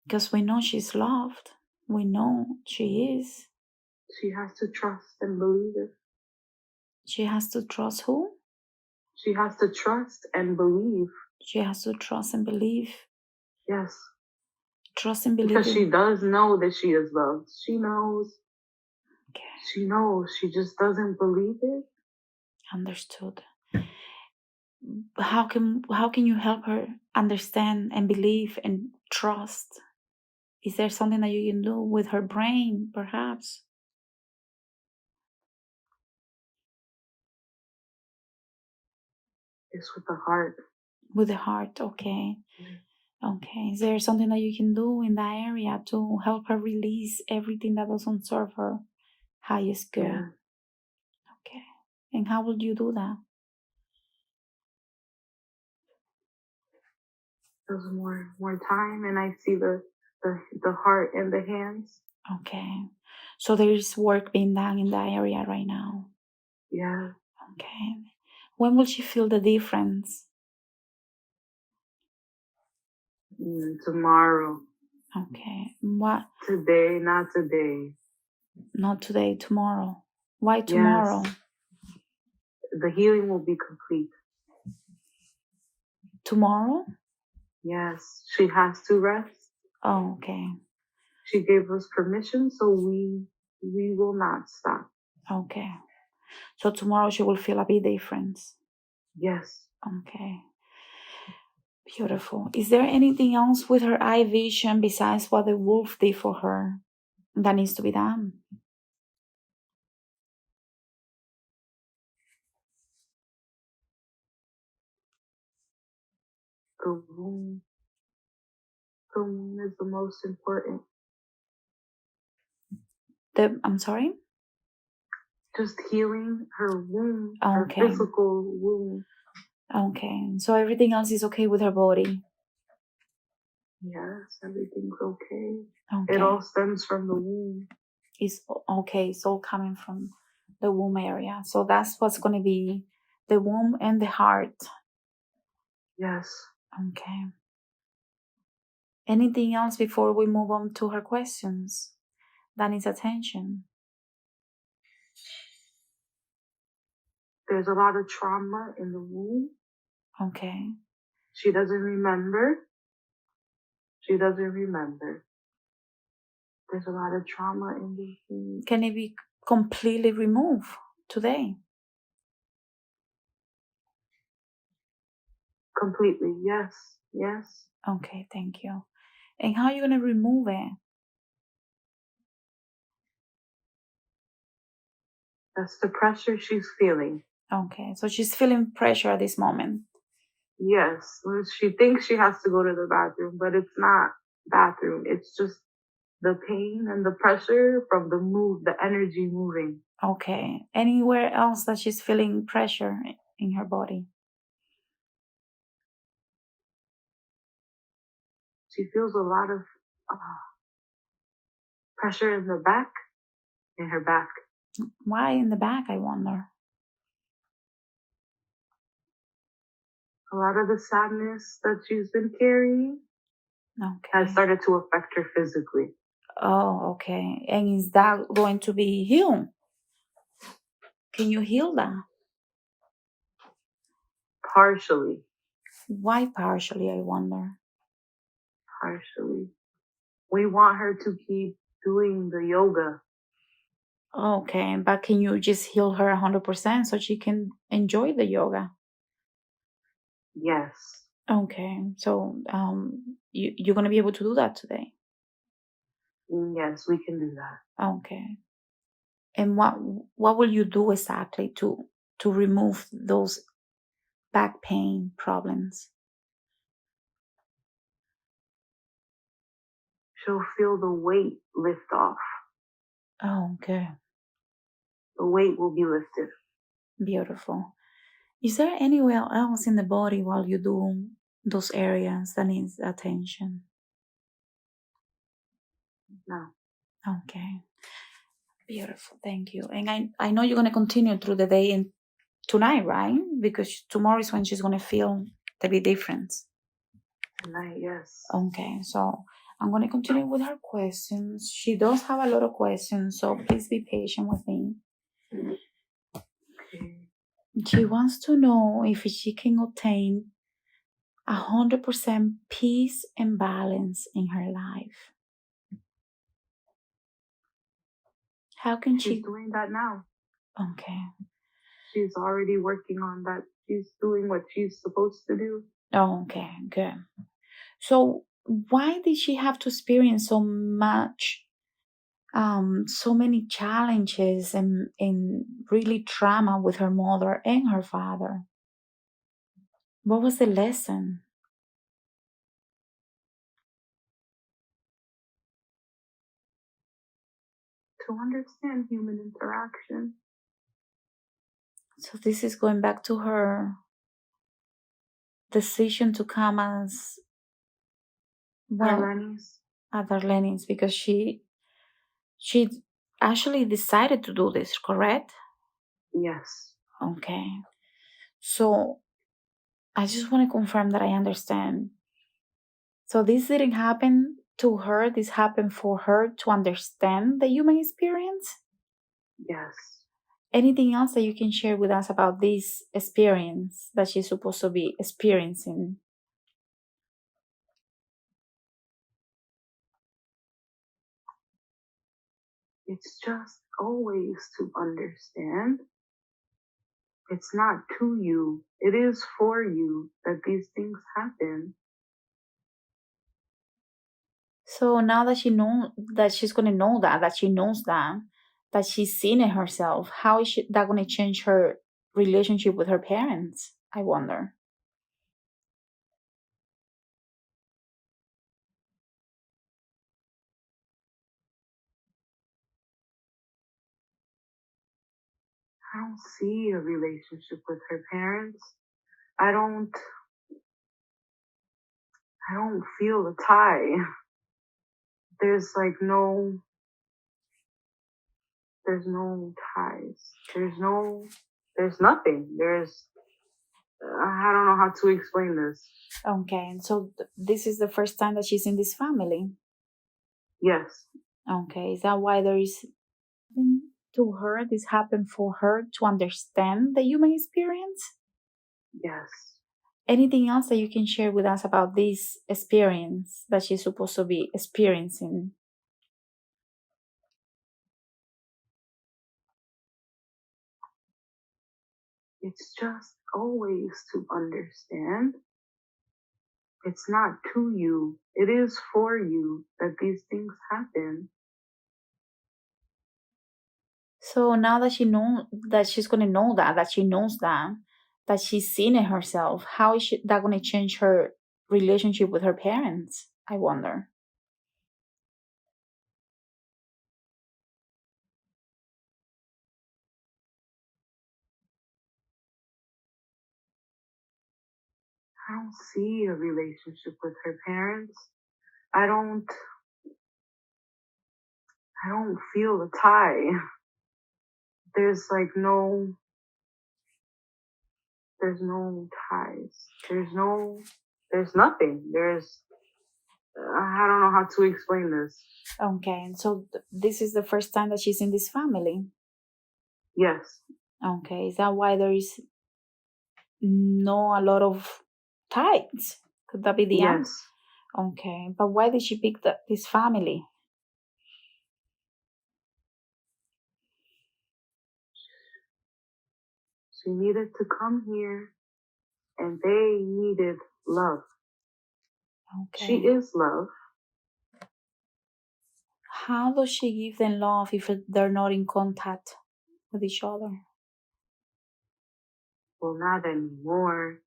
Because we know she's loved. We know she is. She has to trust and believe it. She has to trust who? She has to trust and believe. She has to trust and believe. Yes. Trust and believe. Because she does know that she is loved. She knows. Okay. She knows. She just doesn't believe it. Understood. How can you help her understand and believe and trust Is there something that you can do with her brain, perhaps? It's with the heart. With the heart, okay. Okay. Is there something that you can do in that area to help her release everything that doesn't serve her highest good? Yeah. Okay. And how will you do that? There's more time, and I see the heart and the hands. Okay. So there is work being done in that area right now. Yeah. Okay. When will she feel the difference? Tomorrow. Okay. What? Today, not today. Not today, tomorrow. Why tomorrow? Yes. The healing will be complete. Tomorrow? Yes. She has to rest. Oh, okay. She gave us permission, so we will not stop. Okay. So tomorrow she will feel a bit different. Yes. Okay. Beautiful. Is there anything else with her eye vision besides what the wolf did for her that needs to be done? The womb. The womb is the most important. I'm sorry? Just healing her womb, Okay. her physical womb. Okay. So everything else is okay with her body? Yes, everything's okay. Okay. It all stems from the womb. It's okay. It's all coming from the womb area. So that's what's going to be the womb and the heart. Yes. Okay. Anything else before we move on to her questions that needs attention? There's a lot of trauma in the womb. Okay. She doesn't remember. She doesn't remember. There's a lot of trauma in the womb. Can it be completely removed today? Completely. Yes. Yes. Okay, thank you. And how are you going to remove it? That's the pressure she's feeling. Okay, so she's feeling pressure at this moment. Yes. She thinks she has to go to the bathroom, but it's not bathroom. It's just the pain and the pressure from the energy moving. Okay. Anywhere else that she's feeling pressure in her body? She feels a lot of pressure in the back, in her back. Why in the back, I wonder? A lot of the sadness that she's been carrying has started to affect her physically. Oh, okay. And is that going to be healed? Can you heal that? Partially. Why partially, I wonder? Partially. We want her to keep doing the yoga. Okay, but can you just heal her 100% so she can enjoy the yoga? Yes. Okay, so you're going to be able to do that today? Yes, we can do that. Okay. And what will you do exactly to remove those back pain problems? She'll feel the weight lift off. Oh, okay. The weight will be lifted. Beautiful. Is there anywhere else in the body while you do those areas that needs attention? No. Okay. Beautiful. Thank you. And I know you're going to continue through the day and tonight, right? Because tomorrow is when she's going to feel the big difference. Tonight, yes. Okay. So I'm going to continue with her questions. She does have a lot of questions, so please be patient with me. Okay. She wants to know if she can obtain 100% peace and balance in her life. How can She's doing that now. Okay. She's already working on that. She's doing what she's supposed to do. Oh, okay, good. So why did she have to experience so much, so many challenges and really trauma with her mother and her father? What was the lesson? To understand human interaction. So this is going back to her decision to come as, well, Arlenis. at Arlenis, because she actually decided to do this, correct? Yes. Okay. So I just want to confirm that I understand. So this didn't happen to her, this happened for her to understand the human experience? Yes. Anything else that you can share with us about this experience that she's supposed to be experiencing? It's just always to understand. It's not to you. It is for you that these things happen. So now that she knows that she's going to know that she knows that she's seen it herself, how is that going to change her relationship with her parents? I wonder. I don't see a relationship with her parents. I don't feel a tie. There's like there's no ties. There's nothing. I don't know how to explain this. Okay, and so this is the first time that she's in this family? Yes. Okay, is that why there is to her, this happened for her to understand the human experience? Yes. Anything else that you can share with us about this experience that she's supposed to be experiencing? It's just always to understand. It's not to you. It is for you that these things happen. So now that she knows that she's going to know that she knows that she's seen it herself, how is that going to change her relationship with her parents? I wonder. I don't see a relationship with her parents. I don't feel a tie. There's like there's no ties. There's nothing. I don't know how to explain this. Okay, and so this is the first time that she's in this family? Yes. Okay, is that why there is a lot of ties? Could that be the answer? Yes. Okay, but why did she pick this family? She needed to come here and they needed love. Okay. She is love. How does she give them love if they're not in contact with each other? Well, not anymore.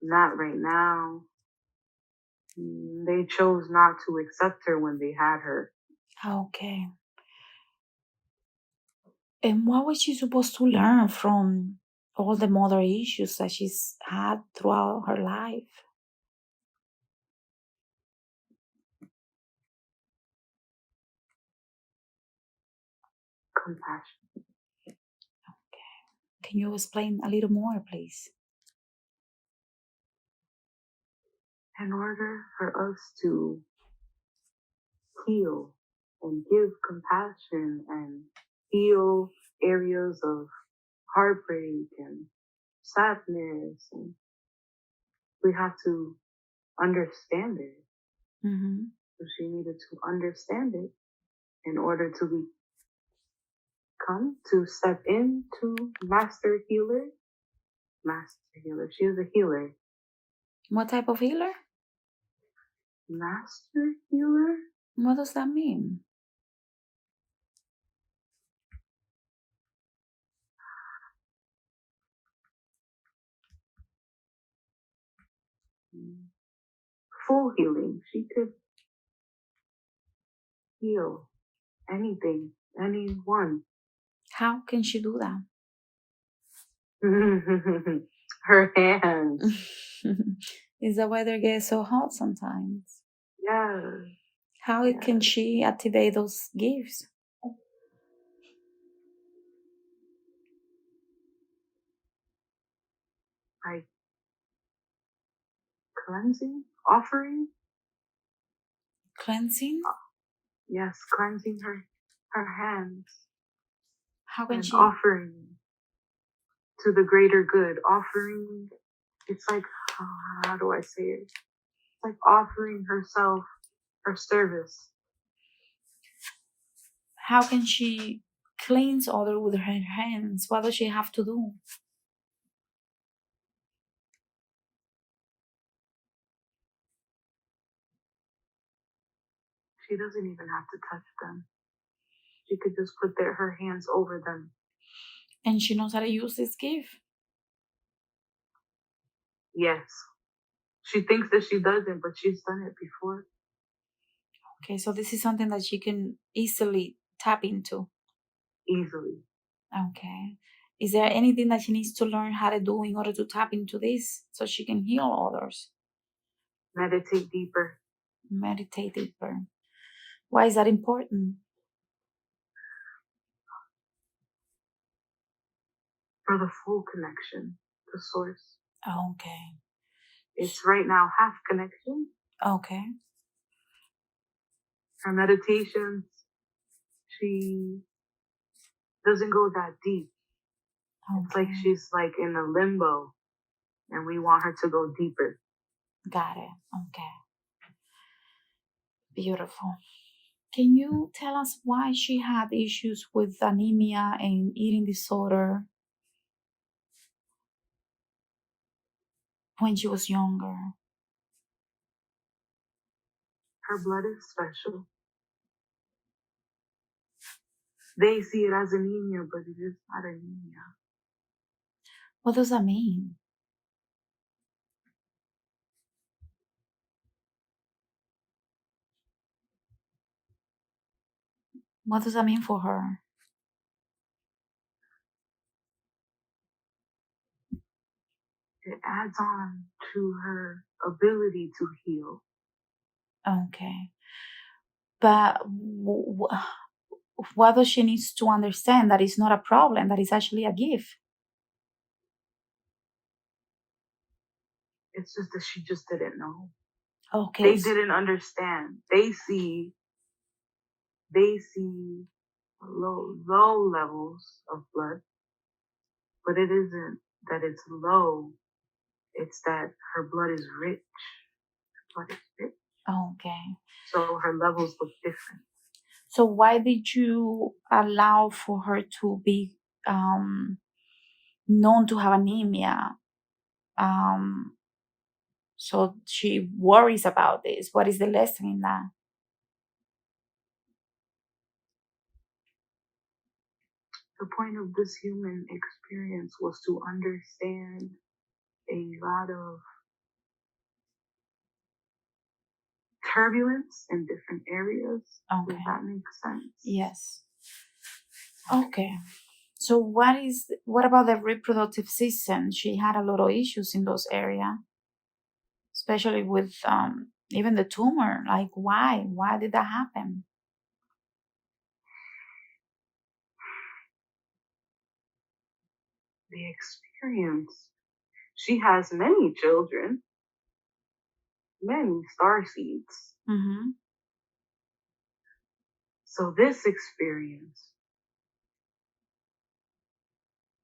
Not right now. They chose not to accept her when they had her. Okay. And what was she supposed to learn from all the mother issues that she's had throughout her life? Compassion. Okay. Can you explain a little more, please? In order for us to heal and give compassion and heal areas of heartbreak and sadness, and we have to understand it. Mm-hmm. So she needed to understand it in order to step into master healer. Master healer. She is a healer. What type of healer? Master healer? What does that mean? Full healing. She could heal anything, anyone. How can she do that? Her hands. Is that why they get so hot sometimes? Yeah. How can she activate those gifts? Like cleansing, offering. Cleansing? Yes, cleansing her hands. How can and she? Offering to the greater good. Offering. It's like, how do I say it? It's like offering herself, her service. How can she cleanse others with her hands? What does she have to do? She doesn't even have to touch them. She could just put her hands over them. And she knows how to use this gift? Yes. She thinks that she doesn't, but she's done it before. Okay, so this is something that she can easily tap into. Easily. Okay. Is there anything that she needs to learn how to do in order to tap into this so she can heal others? Meditate deeper. Meditate deeper. Why is that important? For the full connection to source. Okay. It's right now half connection. Okay. Her meditations, she doesn't go that deep. Okay. It's like she's like in a limbo, and we want her to go deeper. Got it. Okay. Beautiful. Can you tell us why she had issues with anemia and eating disorder when she was younger? Her blood is special. They see it as anemia, but it is not anemia. What does that mean? What does that mean for her? It adds on to her ability to heal. Okay. But what does she needs to understand that it's not a problem, that it's actually a gift? It's just that she just didn't know. Okay. They didn't understand. They see low levels of blood, but it isn't that it's low. It's that her blood is rich. Her blood is rich. Okay. So her levels look different. So why did you allow for her to be known to have anemia? So she worries about this. What is the lesson in that? The point of this human experience was to understand a lot of turbulence in different areas. Okay. Does that make sense? Yes. Okay. So what about the reproductive system? She had a lot of issues in those areas, especially with even the tumor. Like why? Why did that happen? The experience. She has many children, many starseeds. Mm-hmm. So this experience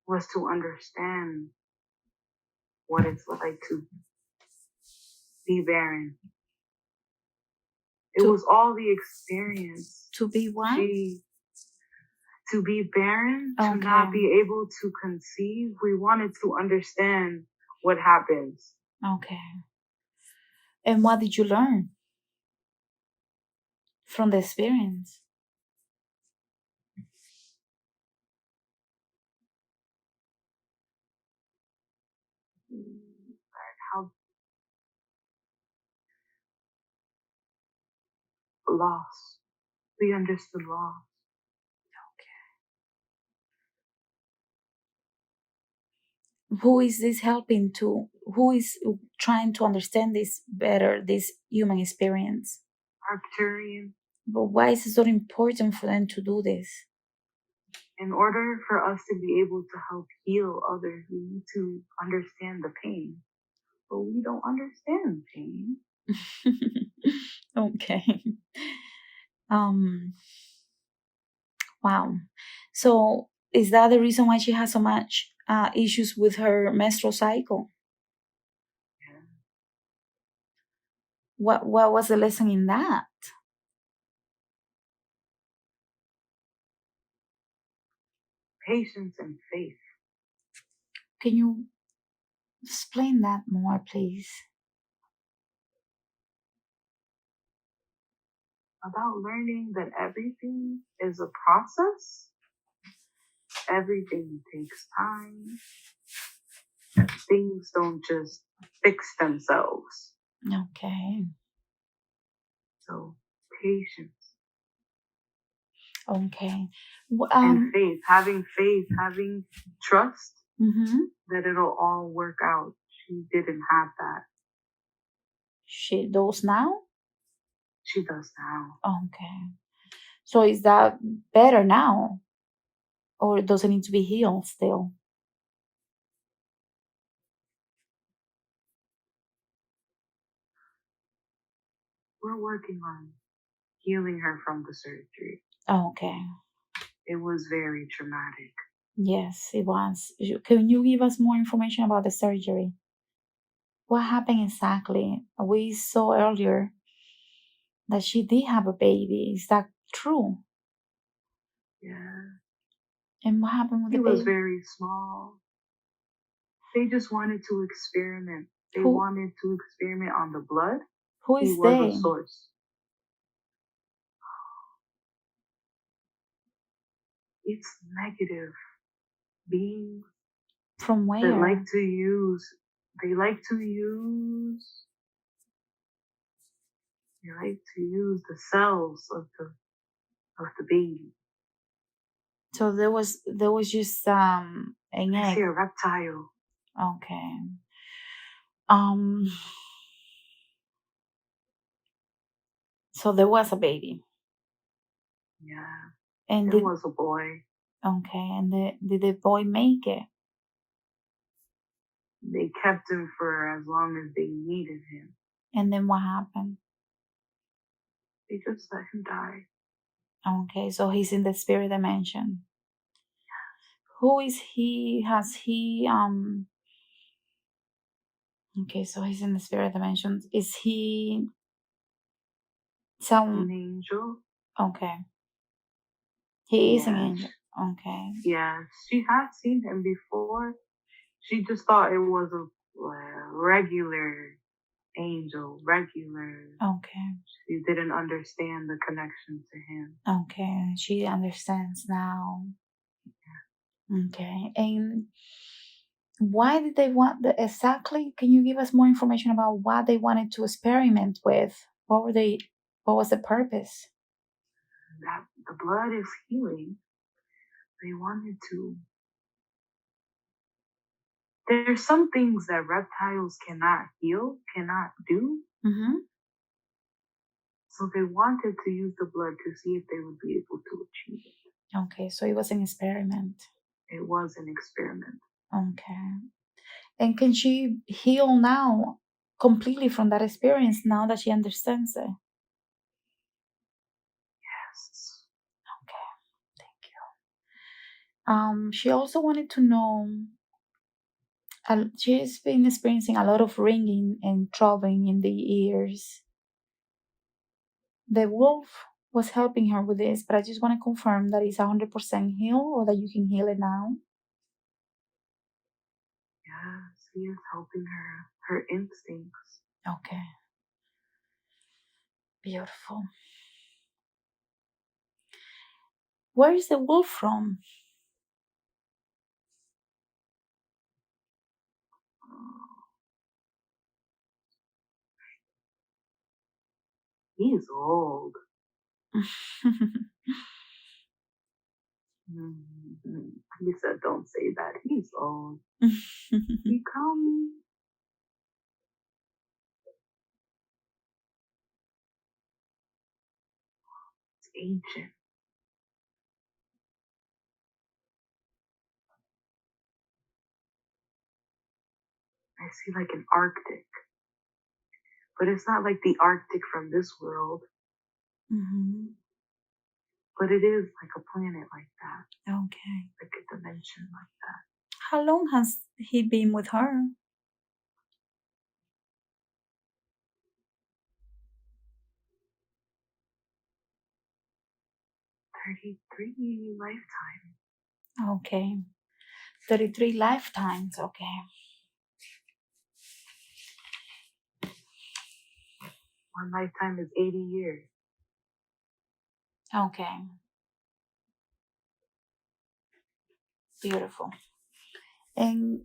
was to understand what it's like to be barren. It was all the experience. To be what? To be barren, Okay. to not be able to conceive. We wanted to understand what happens. Okay. And what did you learn? from the experience. How loss. We understood loss. Who is this helping to? Who is trying to understand this better, this human experience? Arcturian. But why is it so important for them to do this? In order for us to be able to help heal others, we need to understand the pain. But we don't understand pain. Okay. Wow. So is that the reason why she has so much issues with her menstrual cycle? Yeah. What was the lesson in that? Patience and faith. Can you explain that more, please? About learning that everything is a process. Everything takes time. Things don't just fix themselves. Okay. So patience. Okay. And faith, having trust that it'll all work out. She didn't have that. She does now? She does now. Okay. So is that better now? Or does it need to be healed still? We're working on healing her from the surgery. Okay. It was very traumatic. Yes, it was. Can you give us more information about the surgery? What happened exactly? We saw earlier that she did have a baby. Is that true? Yeah. And what happened with He the was baby? very small. They just wanted to experiment. They Who- wanted to experiment on the blood. Who He is was they? the source. It's negative beings From that where? like to use. They like to use the cells of the baby. So there was just an I egg. see a reptile. Okay. So there was a baby. Yeah. And It was a boy. okay, and did the boy make it? They kept him for as long as they needed him. And then what happened? They just let him die. Okay, so he's in the spirit dimension. Who is he? Has he okay, so he's in the spirit dimension. Is he An angel? Okay. He is an Yeah. angel. Okay. Yeah, she had seen him before. She just thought it was a regular angel, regular. Okay. She didn't understand the connection to him. Okay. She understands now. Okay. And why did they want exactly? Can you give us more information about what they wanted to experiment with? What was the purpose? That the blood is healing. They wanted to. There's some things that reptiles cannot heal, cannot do. So they wanted to use the blood to see if they would be able to achieve it. Okay, so it was an experiment. It was an experiment. Okay. And can she heal now completely from that experience now that she understands it? Yes. Okay, thank you. She also wanted to know, she's been experiencing a lot of ringing and throbbing in the ears. The wolf was helping her with this, but I just want to confirm that it's 100% healed or that you can heal it now. Yes, he is helping her instincts. Okay. Beautiful. Where is the wolf from? He's old. He said, don't say that. He's old. He comes. It's ancient. I see like an Arctic. But it's not like the Arctic from this world. But it is like a planet like that. Okay. Like a dimension like that. How long has he been with her? 33 lifetimes. Okay. 33 lifetimes. Okay. One lifetime is 80 years. Okay. Beautiful. And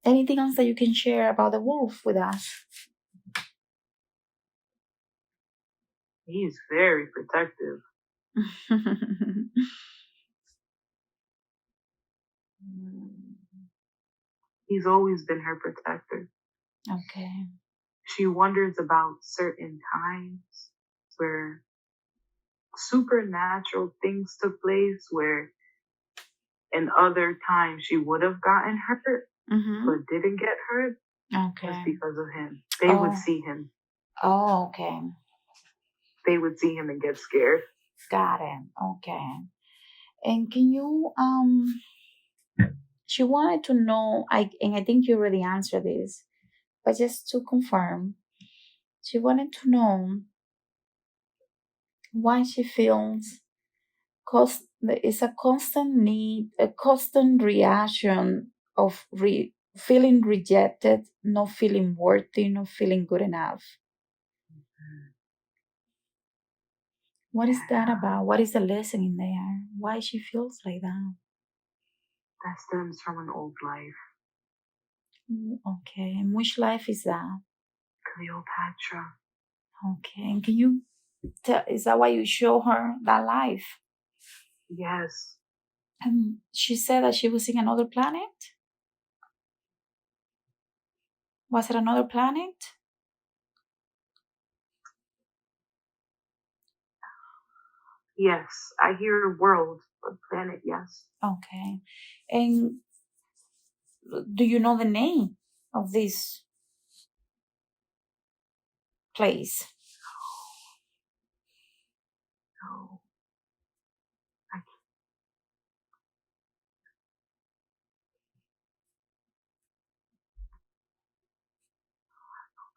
anything else that you can share about the wolf with us? He's very protective. He's always been her protector. Okay. She wonders about certain times where supernatural things took place, where in other times she would have gotten hurt, but didn't get hurt. Okay. Was because of him. They would see him. Oh, okay. They would see him and get scared. Got it. Okay. And can you she wanted to know, and I think you already answered this, but just to confirm, she wanted to know why she feels it's a constant need, a constant reaction of feeling rejected, not feeling worthy, not feeling good enough. What is that about? What is the lesson in there? Why she feels like that? That stems from an old life. Okay, and which life is that? Cleopatra. Okay, and can you tell, is that why you show her that life? Yes. And she said that she was in another planet? Was it another planet? Yes. I hear world, but planet, yes. Okay. And do you know the name of this place? No. I can't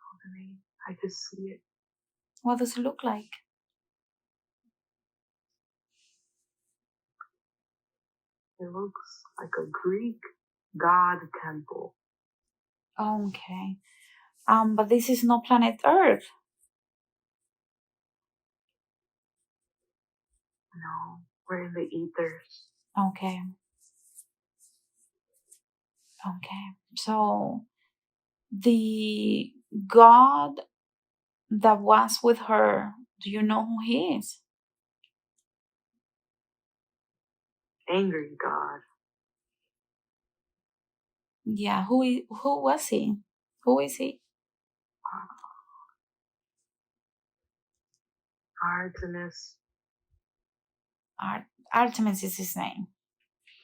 know the name. I just see it. What does it look like? It looks like a Greek god temple. Okay. But this is not planet Earth. No, we're in the ethers. Okay. Okay. So the God that was with her, do you know who he is? Angry god. Yeah, who was he? Who is he? Artemis. Artemis is his name.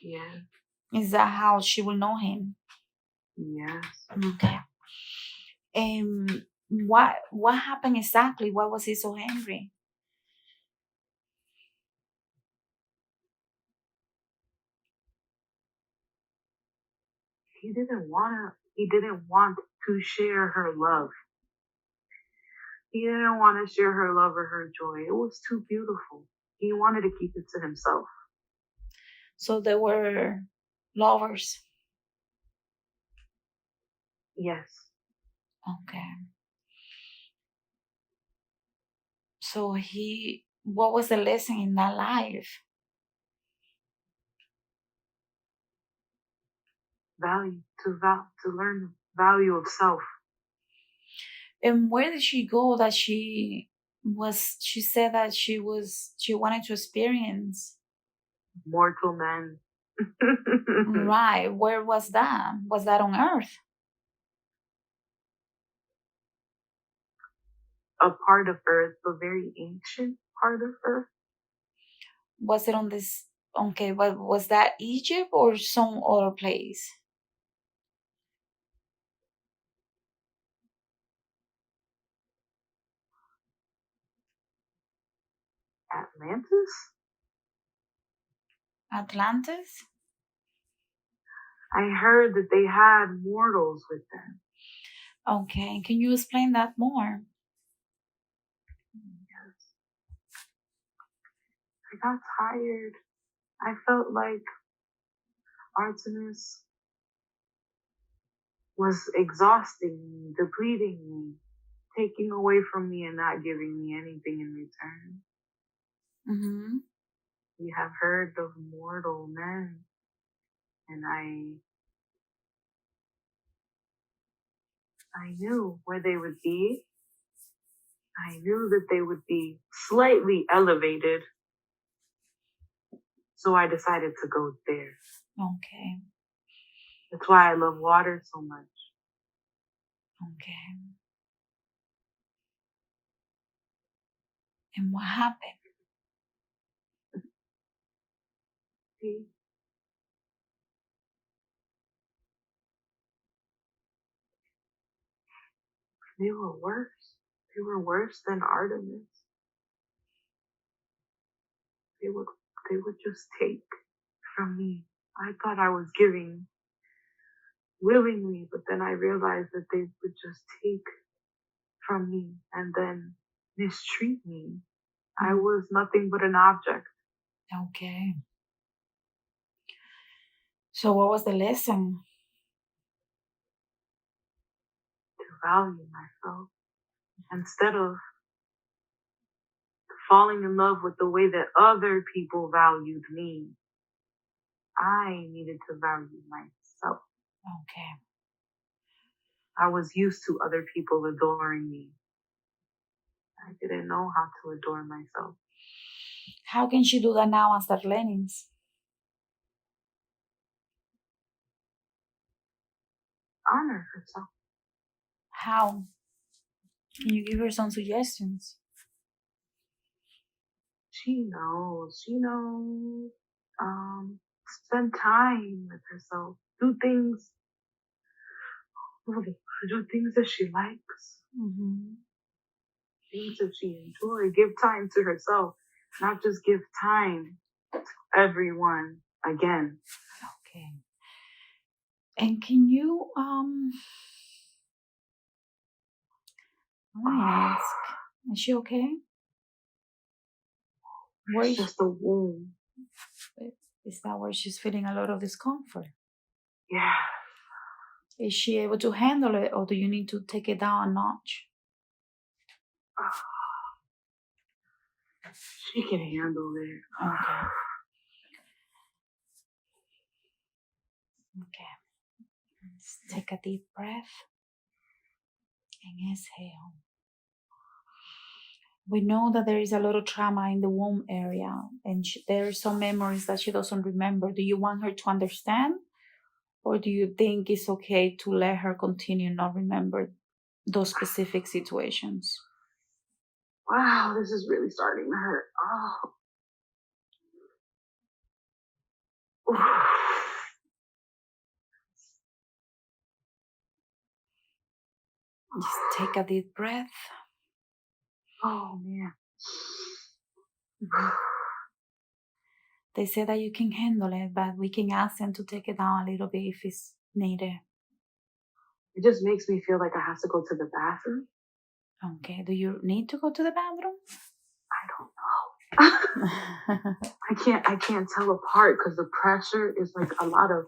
Yeah. Is that how she will know him? Yes. Okay. What happened exactly? Why was he so angry? He didn't want to share her love. He didn't want to share her love or her joy. It was too beautiful. He wanted to keep it to himself. So they were lovers. Yes. Okay. So what was the lesson in that life? to learn value of self. And where did she go that she said that she wanted to experience? Mortal men. Right. Where was that? Was that on Earth? A part of Earth, a very ancient part of Earth. Was it on this? Okay, but was that Egypt or some other place? Atlantis? Atlantis? I heard that they had mortals with them. Okay, can you explain that more? Yes. I got tired. I felt like Artemis was exhausting me, depleting me, taking away from me and not giving me anything in return. Mm-hmm. You have heard of mortal men, and I knew where they would be. I knew that they would be slightly elevated, so I decided to go there. Okay. That's why I love water so much. Okay. And what happened? See? They were worse. They were worse than Artemis. They would just take from me. I thought I was giving willingly, but then I realized that they would just take from me and then mistreat me. I was nothing but an object. Okay. So what was the lesson? To value myself instead of falling in love with the way that other people valued me. I needed to value myself. Okay. I was used to other people adoring me. I didn't know how to adore myself. How can she do that now and start learning? Honor herself. How? Can you give her some suggestions? She knows. Spend time with herself. Do things that she likes. Mm-hmm. Things that she enjoys. Give time to herself. Not just give time to everyone again. Okay. And can you let me ask, is she okay? Where It's just a womb. is that where she's feeling a lot of discomfort? Yeah. Is she able to handle it, or do you need to take it down a notch? She can handle it. Okay. Okay. Let's take a deep breath and exhale. We know that there is a lot of trauma in the womb area, and there are some memories that she doesn't remember. Do you want her to understand, or do you think it's okay to let her continue not remember those specific situations? Wow, this is really starting to hurt. Oh. Just take a deep breath. Oh, man. They say that you can handle it, but we can ask them to take it down a little bit if it's needed. It just makes me feel like I have to go to the bathroom. Okay, do you need to go to the bathroom? I don't know. I can't tell apart because the pressure is like a lot of.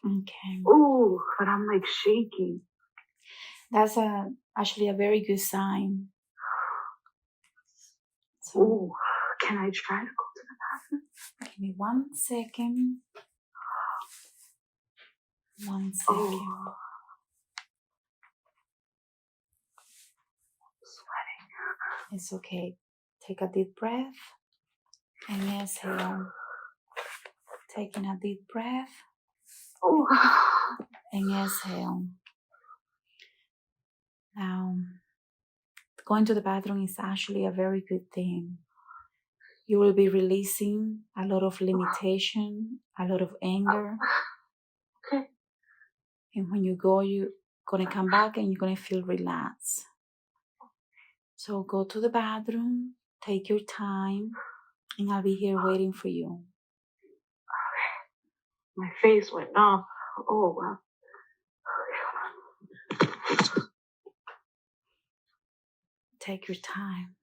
Okay. Ooh, but I'm like shaking. That's actually a very good sign. So, ooh, can I try to go to the bathroom? Give me 1 second. 1 second. Oh, sweating. It's okay. Take a deep breath and exhale. Taking a deep breath Oh. and exhale. Now, going to the bathroom is actually a very good thing. You will be releasing a lot of limitation, a lot of anger. Okay. And when you go, you're going to come back and you're going to feel relaxed. So go to the bathroom, take your time, and I'll be here waiting for you. My face went numb. Oh, wow. Take your time.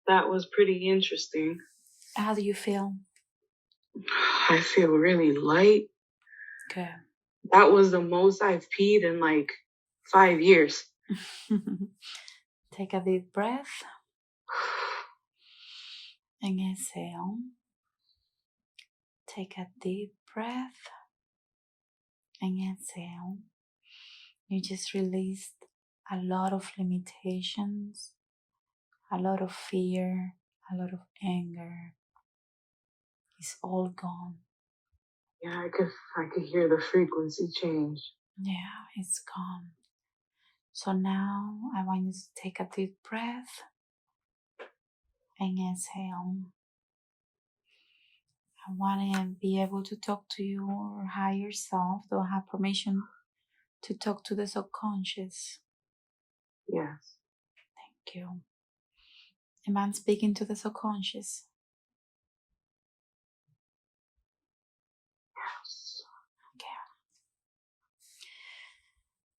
That was pretty interesting. How do you feel? I feel really light. Good. That was the most I've peed in like 5 years. Take a deep breath and exhale. Take a deep breath and exhale. You just released a lot of limitations, a lot of fear, a lot of anger. It's all gone. Yeah, I could hear the frequency change. Yeah, it's gone. So now I want you to take a deep breath and exhale. I want to be able to talk to your higher self, to have permission to talk to the subconscious. Yes. Thank you. Am I speaking to the subconscious? Yes.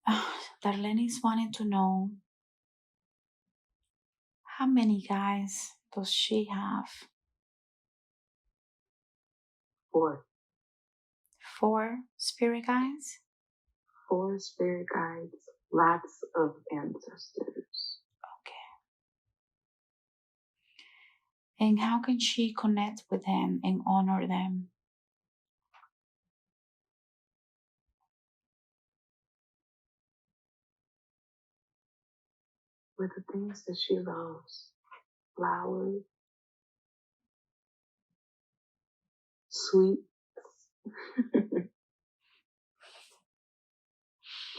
Okay. Darlene's wanted to know, how many guys does she have? 4. 4 spirit guides? 4 spirit guides, lots of ancestors. Okay. And how can she connect with them and honor them? With the things that she loves. Flowers. Sweets.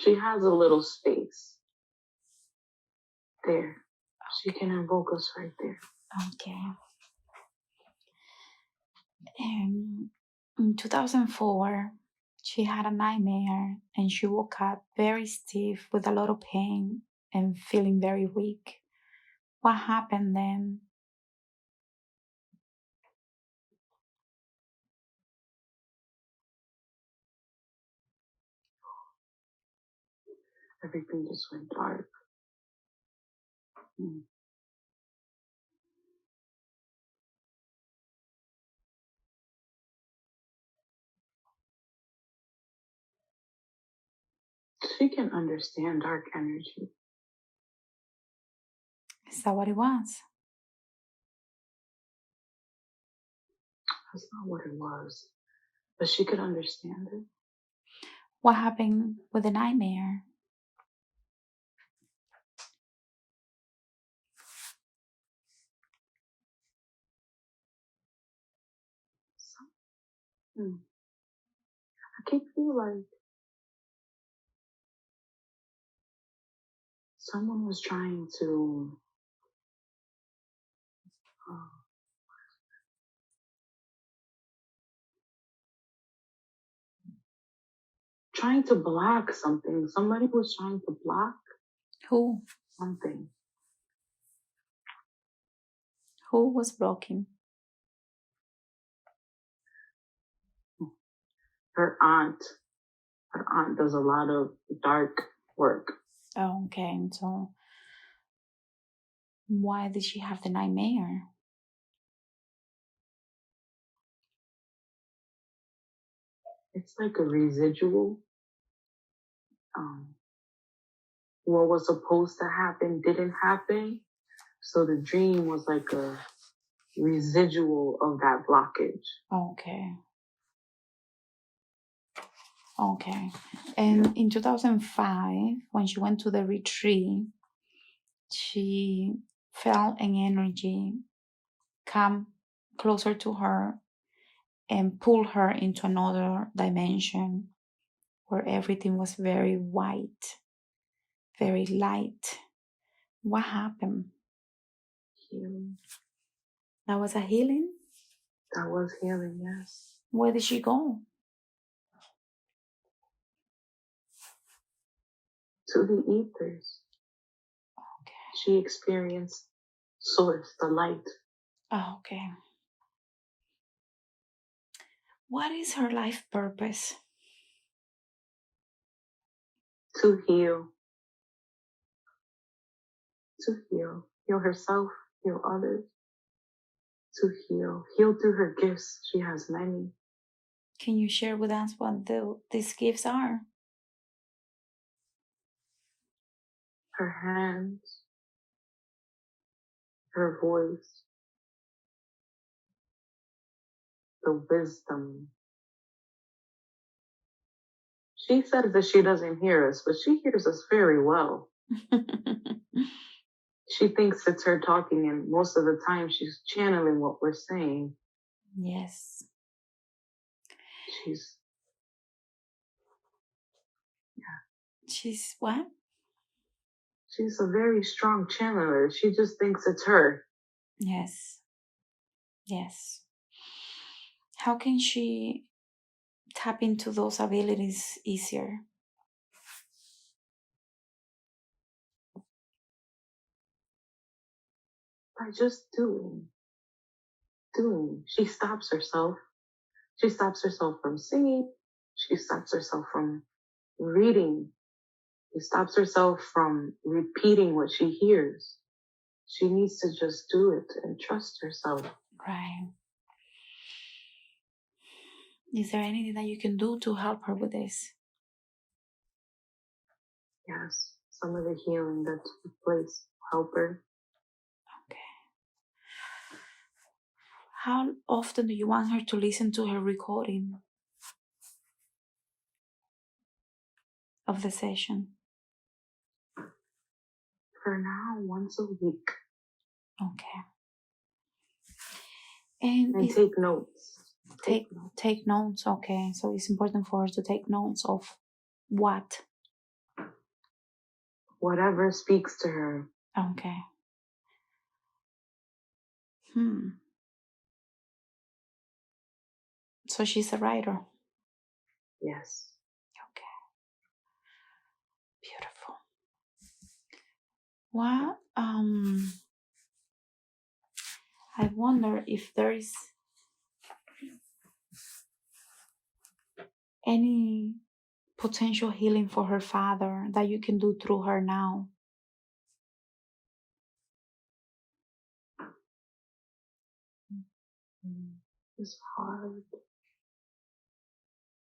She has a little space. There. She can invoke us right there. Okay. In 2004, She had a nightmare and she woke up very stiff with a lot of pain and feeling very weak. What happened then? Everything just went dark. She can understand dark energy. Is that what it was? That's not what it was. But she could understand it. What happened with the nightmare? I keep feeling like someone was trying to block something. Somebody was trying to block Who? something. Who was blocking? Her aunt. Her aunt does a lot of dark work. Oh, okay. So why did she have the nightmare? It's like a residual. What was supposed to happen didn't happen. So the dream was like a residual of that blockage. Okay. Okay. And in 2005, when she went to the retreat, she felt an energy come closer to her and pull her into another dimension where everything was very white, very light. What happened? Healing. That was a healing? That was healing, yes. Where did she go? To the ethers. Okay. She experienced source, the light. Oh, okay. What is her life purpose? To heal. To heal. Heal herself, heal others. To heal. Heal through her gifts. She has many. Can you share with us what these gifts are? Her hands, her voice, the wisdom. She says that she doesn't hear us, but she hears us very well. She thinks it's her talking, and most of the time she's channeling what we're saying. Yes. She's what? She's a very strong channeler. She just thinks it's her. Yes. Yes. How can she tap into those abilities easier? By just doing. She stops herself. She stops herself from singing. She stops herself from reading. She stops herself from repeating what she hears. She needs to just do it and trust herself. Right. Is there anything that you can do to help her with this? Yes, some of the healing that took place help her. Okay. How often do you want her to listen to her recording of the session? For now, once a week. Okay. And take notes. Take notes. Okay. So it's important for her to take notes of what? Whatever speaks to her. Okay. So she's a writer. Yes. Okay. Beautiful. What I wonder if there is any potential healing for her father that you can do through her now. It's hard.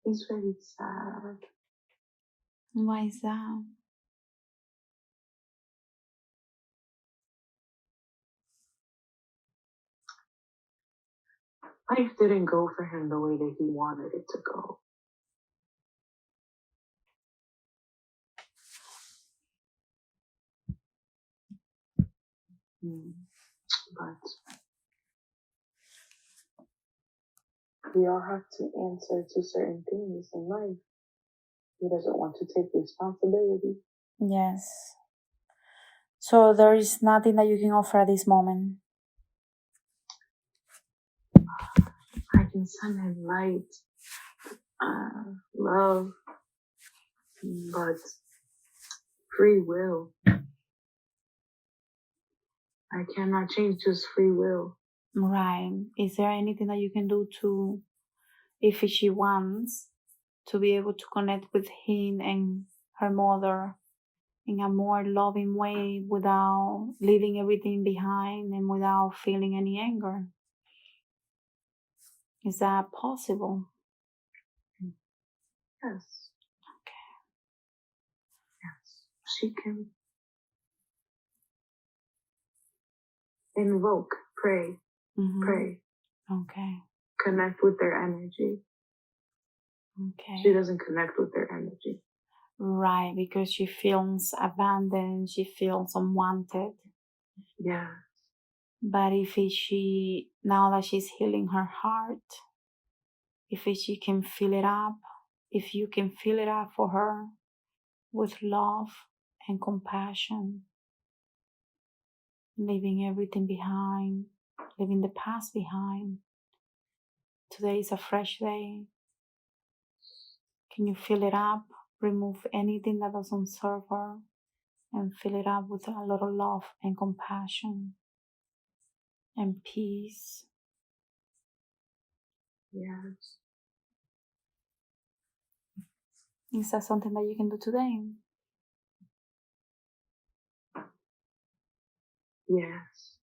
He's very sad. Why is that? Life didn't go for him the way that he wanted it to go. But we all have to answer to certain things in life. He doesn't want to take responsibility. Yes. So there is nothing that you can offer at this moment. I can send him light, love, but free will. I cannot change his free will. Right. Is there anything that you can do to, if she wants, to be able to connect with him and her mother in a more loving way without leaving everything behind and without feeling any anger? Is that possible? Yes. Okay. Yes. She can invoke, pray, pray, Okay. connect with their energy. Okay. She doesn't connect with their energy. Right, because she feels abandoned, she feels unwanted. Yeah. But if she, now that she's healing her heart, if she can fill it up, if you can fill it up for her with love and compassion, leaving everything behind, leaving the past behind. Today is a fresh day. Can you fill it up? Remove anything that doesn't serve her and fill it up with a lot of love and compassion and peace. Yes. Is that something that you can do today? Yes.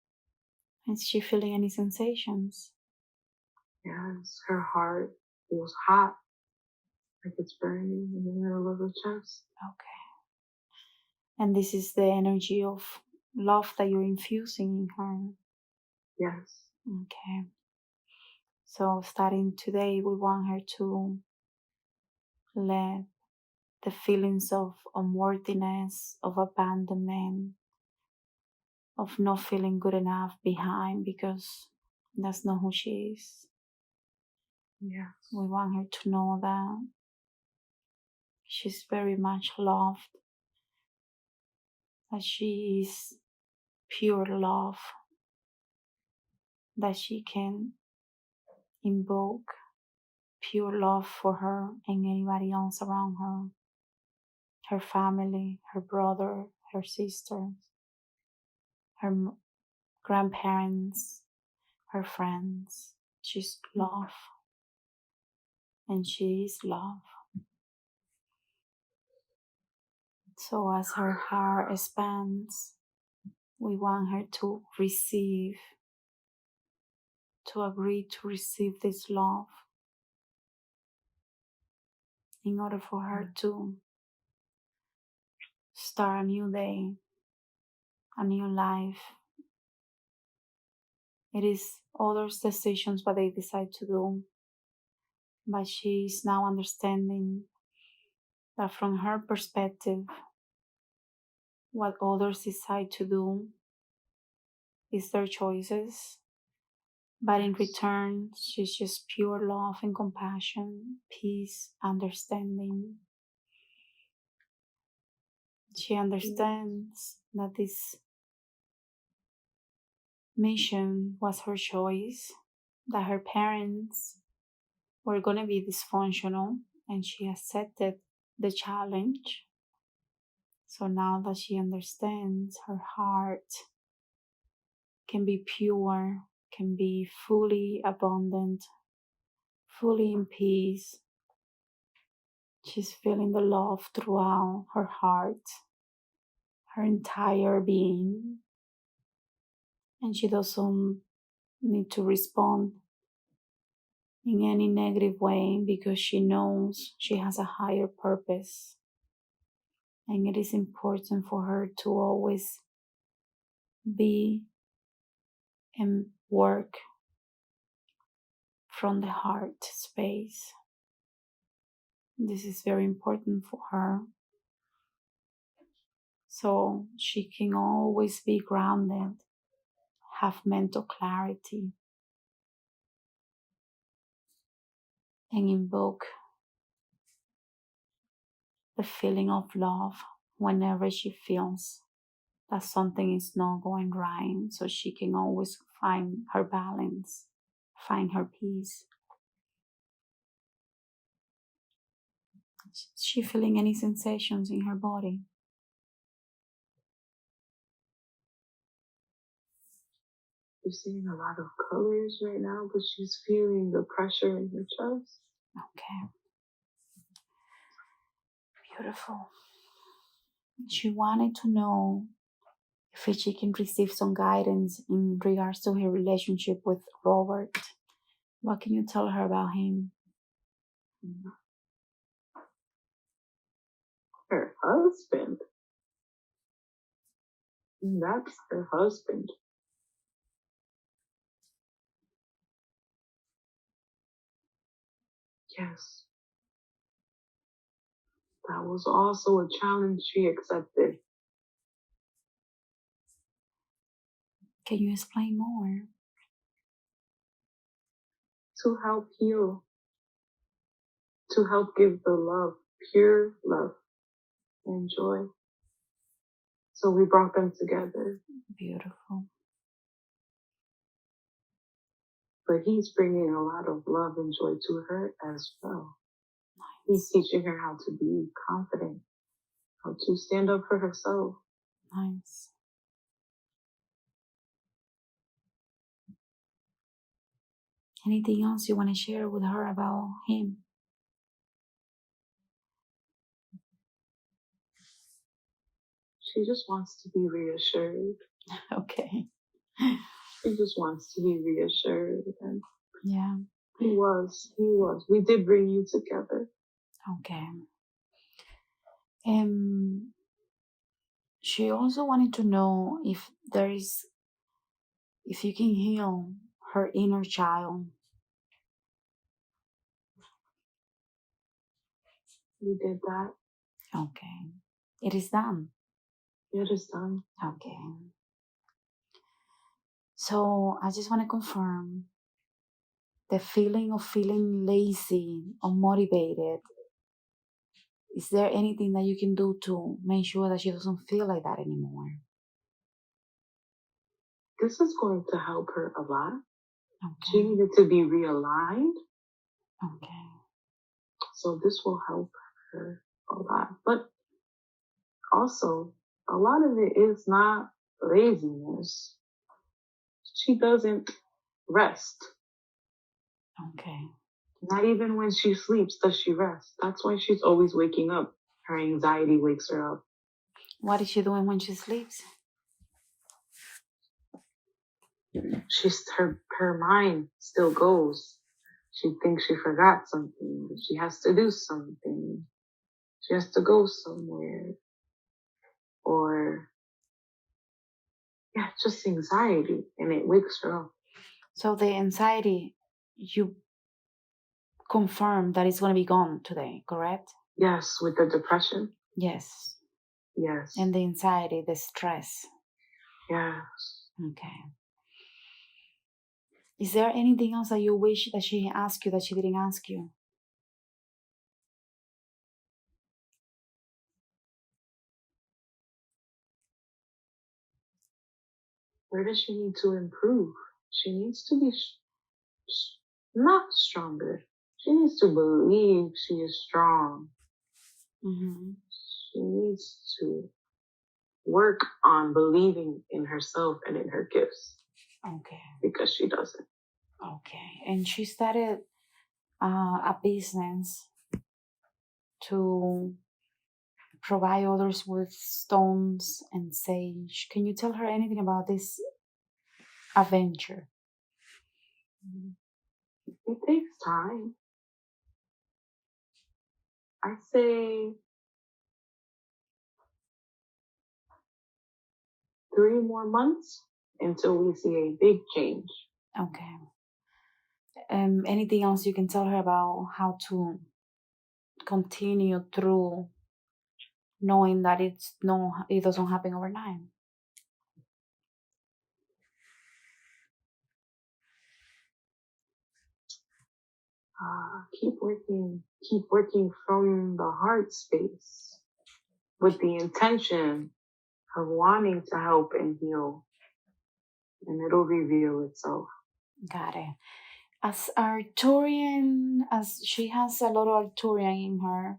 Is she feeling any sensations? Yes. Her heart feels hot, like it's burning in the middle of the chest. Okay. And this is the energy of love that you're infusing in her. Yes. Okay. So starting today, we want her to let the feelings of unworthiness, of abandonment, of not feeling good enough behind, because that's not who she is. Yes. We want her to know that she's very much loved, that she is pure love, that she can invoke pure love for her and anybody else around her, her family, her brother, her sisters, her grandparents, her friends. She's love, and she is love. So as her heart expands, we want her to receive, to agree to receive this love in order for her to start a new day, a new life. It is others' decisions what they decide to do, but she is now understanding that from her perspective, what others decide to do is their choices. But in return, she's just pure love and compassion, peace, understanding. She understands that this mission was her choice, that her parents were going to be dysfunctional, and she accepted the challenge. So now that she understands, her heart can be pure, can be fully abundant, fully in peace. She's feeling the love throughout her heart, her entire being, and she doesn't need to respond in any negative way because she knows she has a higher purpose, and it is important for her to always be and work from the heart space. This is very important for her, so she can always be grounded, have mental clarity, and invoke the feeling of love whenever she feels that something is not going right, so she can always find her balance, find her peace. Is she feeling any sensations in her body? She's seeing a lot of colors right now, but she's feeling the pressure in her chest. Okay. Beautiful. She wanted to know if she can receive some guidance in regards to her relationship with Robert. What can you tell her about him? Her husband. That's her husband. Yes. That was also a challenge she accepted. Can you explain more? To help heal. To help give the love, pure love and joy. So we brought them together. Beautiful. But he's bringing a lot of love and joy to her as well. Nice. He's teaching her how to be confident, how to stand up for herself. Nice. Anything else you want to share with her about him? She just wants to be reassured. Okay. She just wants to be reassured. And Yeah. he was. We did bring you together. Okay. She also wanted to know if you can heal her inner child. We did that. Okay. It is done. It is done. Okay. So I just want to confirm the feeling of feeling lazy, unmotivated. Is there anything that you can do to make sure that she doesn't feel like that anymore? This is going to help her a lot. Okay. She needed to be realigned. Okay. So this will help her a lot. But also, a lot of it is not laziness. She doesn't rest. Okay. Not even when she sleeps does she rest. That's why she's always waking up. Her anxiety wakes her up. What is she doing when she sleeps? Her mind still goes. She thinks she forgot something. She has to do something. She has to go somewhere. Or just anxiety, and it wakes her up. So the anxiety, you confirm that it's going to be gone today, correct? Yes, with the depression. Yes. Yes. And the anxiety, the stress. Yes. Okay. Is there anything else that you wish that she asked you that she didn't ask you? Where does she need to improve? She needs to be not stronger. She needs to believe she is strong. Mm-hmm. She needs to work on believing in herself and in her gifts. Okay. Because she doesn't. Okay. And she started a business to provide others with stones and sage. Can you tell her anything about this adventure? It takes time. I say 3 more months until we see a big change. Okay. Anything else you can tell her about how to continue through knowing that it doesn't happen overnight? Keep working from the heart space with the intention of wanting to help and heal, and it'll reveal itself. Got it. As Arcturian, as she has a lot of Arcturian in her,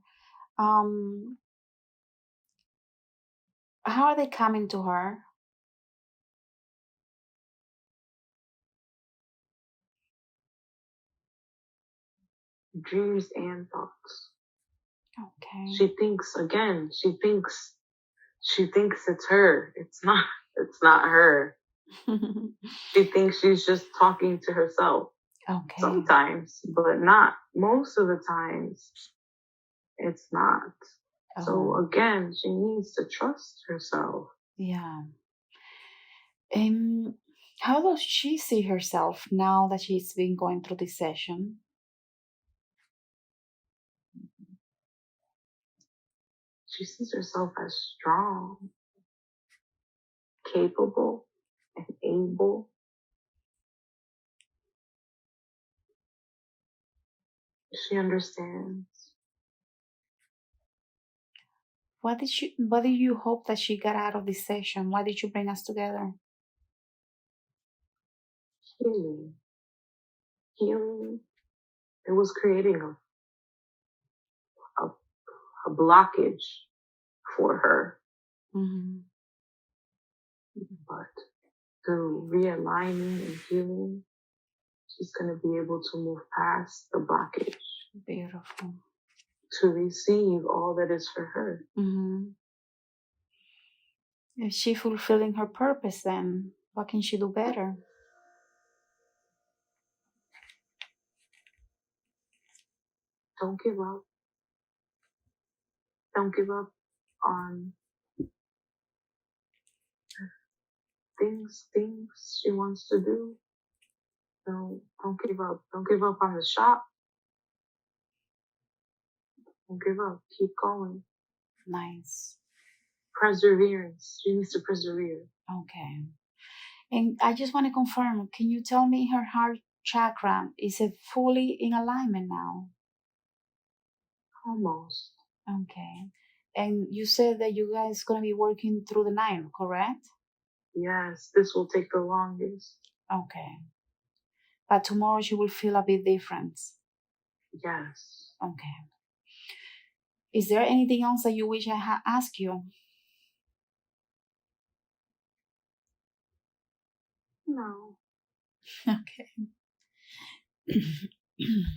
how are they coming to her? Dreams and thoughts. Okay. She thinks it's her. It's not her. She thinks she's just talking to herself. Okay. Sometimes, but not most of the times. It's not. So again, she needs to trust herself. Yeah. How does she see herself now that she's been going through this session? She sees herself as strong, capable, and able. She understands. What did you hope that she got out of this session? Why did you bring us together? Healing. It was creating a blockage for her. Mm-hmm. But through realigning and healing, she's going to be able to move past the blockage. Beautiful. To receive all that is for her. Mm-hmm. Is she fulfilling her purpose then? What can she do better? Don't give up. Don't give up on things she wants to do. Don't give up. Don't give up on the shop. Don't give up. Keep going. Nice. Perseverance. She needs to persevere. Okay. And I just want to confirm, can you tell me her heart chakra, is it fully in alignment now? Almost. Okay. And you said that you guys going to be working through the night, correct? Yes, this will take the longest. Okay. But tomorrow she will feel a bit different. Yes. Okay. Is there anything else that you wish I had asked you? No. Okay. Beautiful.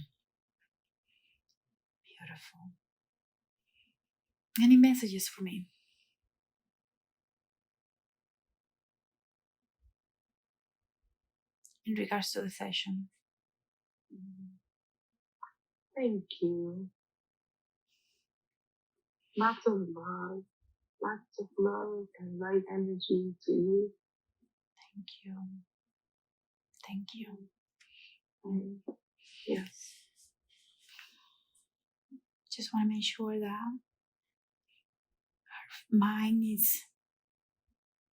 Any messages for me in regards to the session? Thank you. Lots of love. Lots of love and light energy to you. Thank you. Thank you. Yes. Just want to make sure that her mind is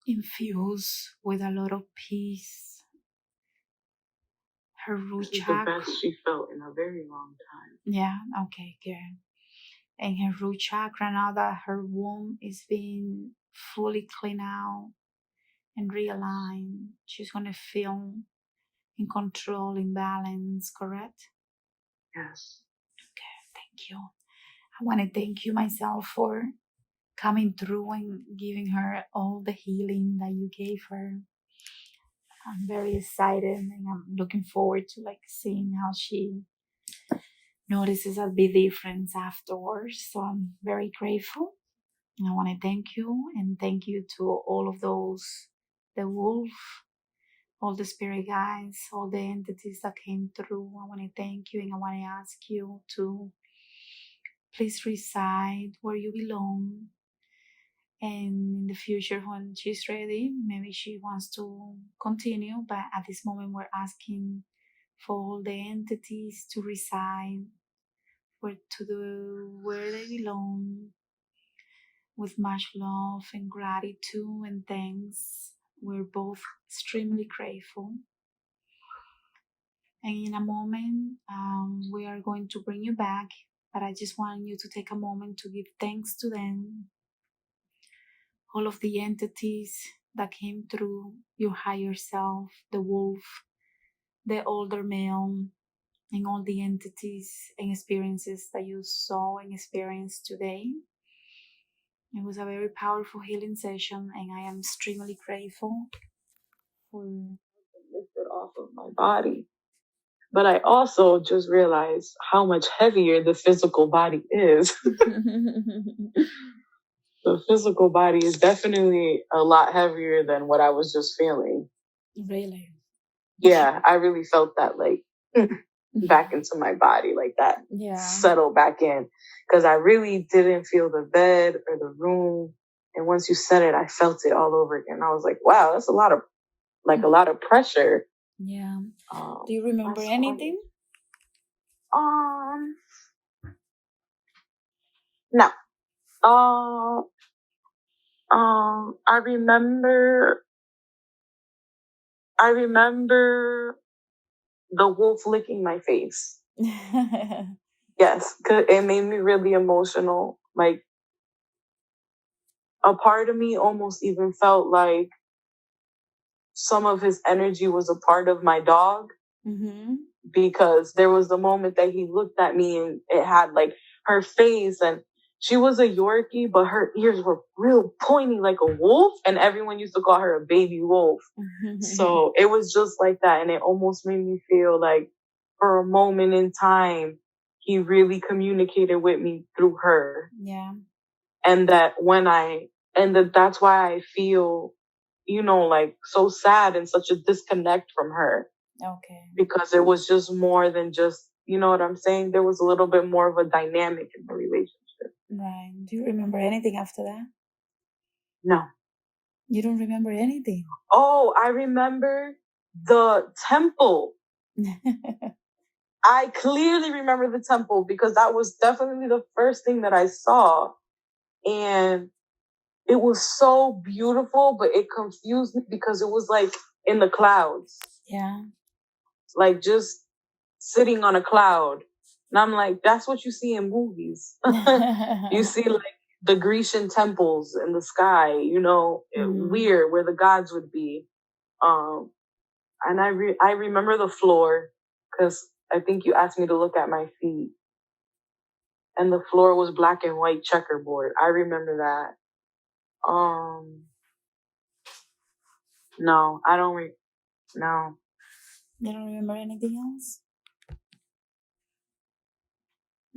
infused with a lot of peace. Her root chakra. The best she felt in a very long time. Yeah, okay, good. And her root chakra, now that her womb is being fully cleaned out and realigned, she's going to feel in control, in balance, correct? Yes. Okay, thank you. I want to thank you myself for coming through and giving her all the healing that you gave her. I'm very excited and I'm looking forward to seeing how she notices a big difference afterwards. So I'm very grateful. And I want to thank you and thank you to all of those, the wolf, all the spirit guides, all the entities that came through. I want to thank you and I want to ask you to please reside where you belong. And in the future, when she's ready, maybe she wants to continue. But at this moment, we're asking for all the entities to reside where they belong, with much love and gratitude and thanks. We're both extremely grateful. And in a moment, we are going to bring you back. But I just want you to take a moment to give thanks to them, all of the entities that came through your higher self, the wolf, the older male, and all the entities and experiences that you saw and experienced today. It was a very powerful healing session, and I am extremely grateful for Lifted off of my body. But I also just realized how much heavier the physical body is. The physical body is definitely a lot heavier than what I was just feeling. Really? Yeah, I really felt that back into my body, like that settle back in. Because I really didn't feel the bed or the room. And once you said it, I felt it all over again. I was like, wow, that's a lot of pressure. Yeah. Do you remember anything? No. I remember the wolf licking my face. Yes, 'cause it made me really emotional. Like, a part of me almost even felt like some of his energy was a part of my dog. Mm-hmm. Because there was the moment that he looked at me and it had her face, and she was a Yorkie, but her ears were real pointy like a wolf, and everyone used to call her a baby wolf. So it was just like that, and it almost made me feel like for a moment in time, he really communicated with me through her. Yeah. And that's why I feel, so sad and such a disconnect from her. Okay. Because it was just more than just, you know what I'm saying? There was a little bit more of a dynamic in the relationship. Right. Do you remember anything after that? No. You don't remember anything? Oh, I remember the temple. I clearly remember the temple because that was definitely the first thing that I saw. And it was so beautiful, but it confused me because it was in the clouds. Yeah. Just sitting on a cloud. And I'm like, that's what you see in movies. You see the Grecian temples in the sky, weird, where the gods would be. And I remember the floor because I think you asked me to look at my feet. And the floor was black and white checkerboard. I remember that. No, I don't. No. You don't remember anything else?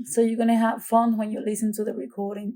So you're going to have fun when you listen to the recording.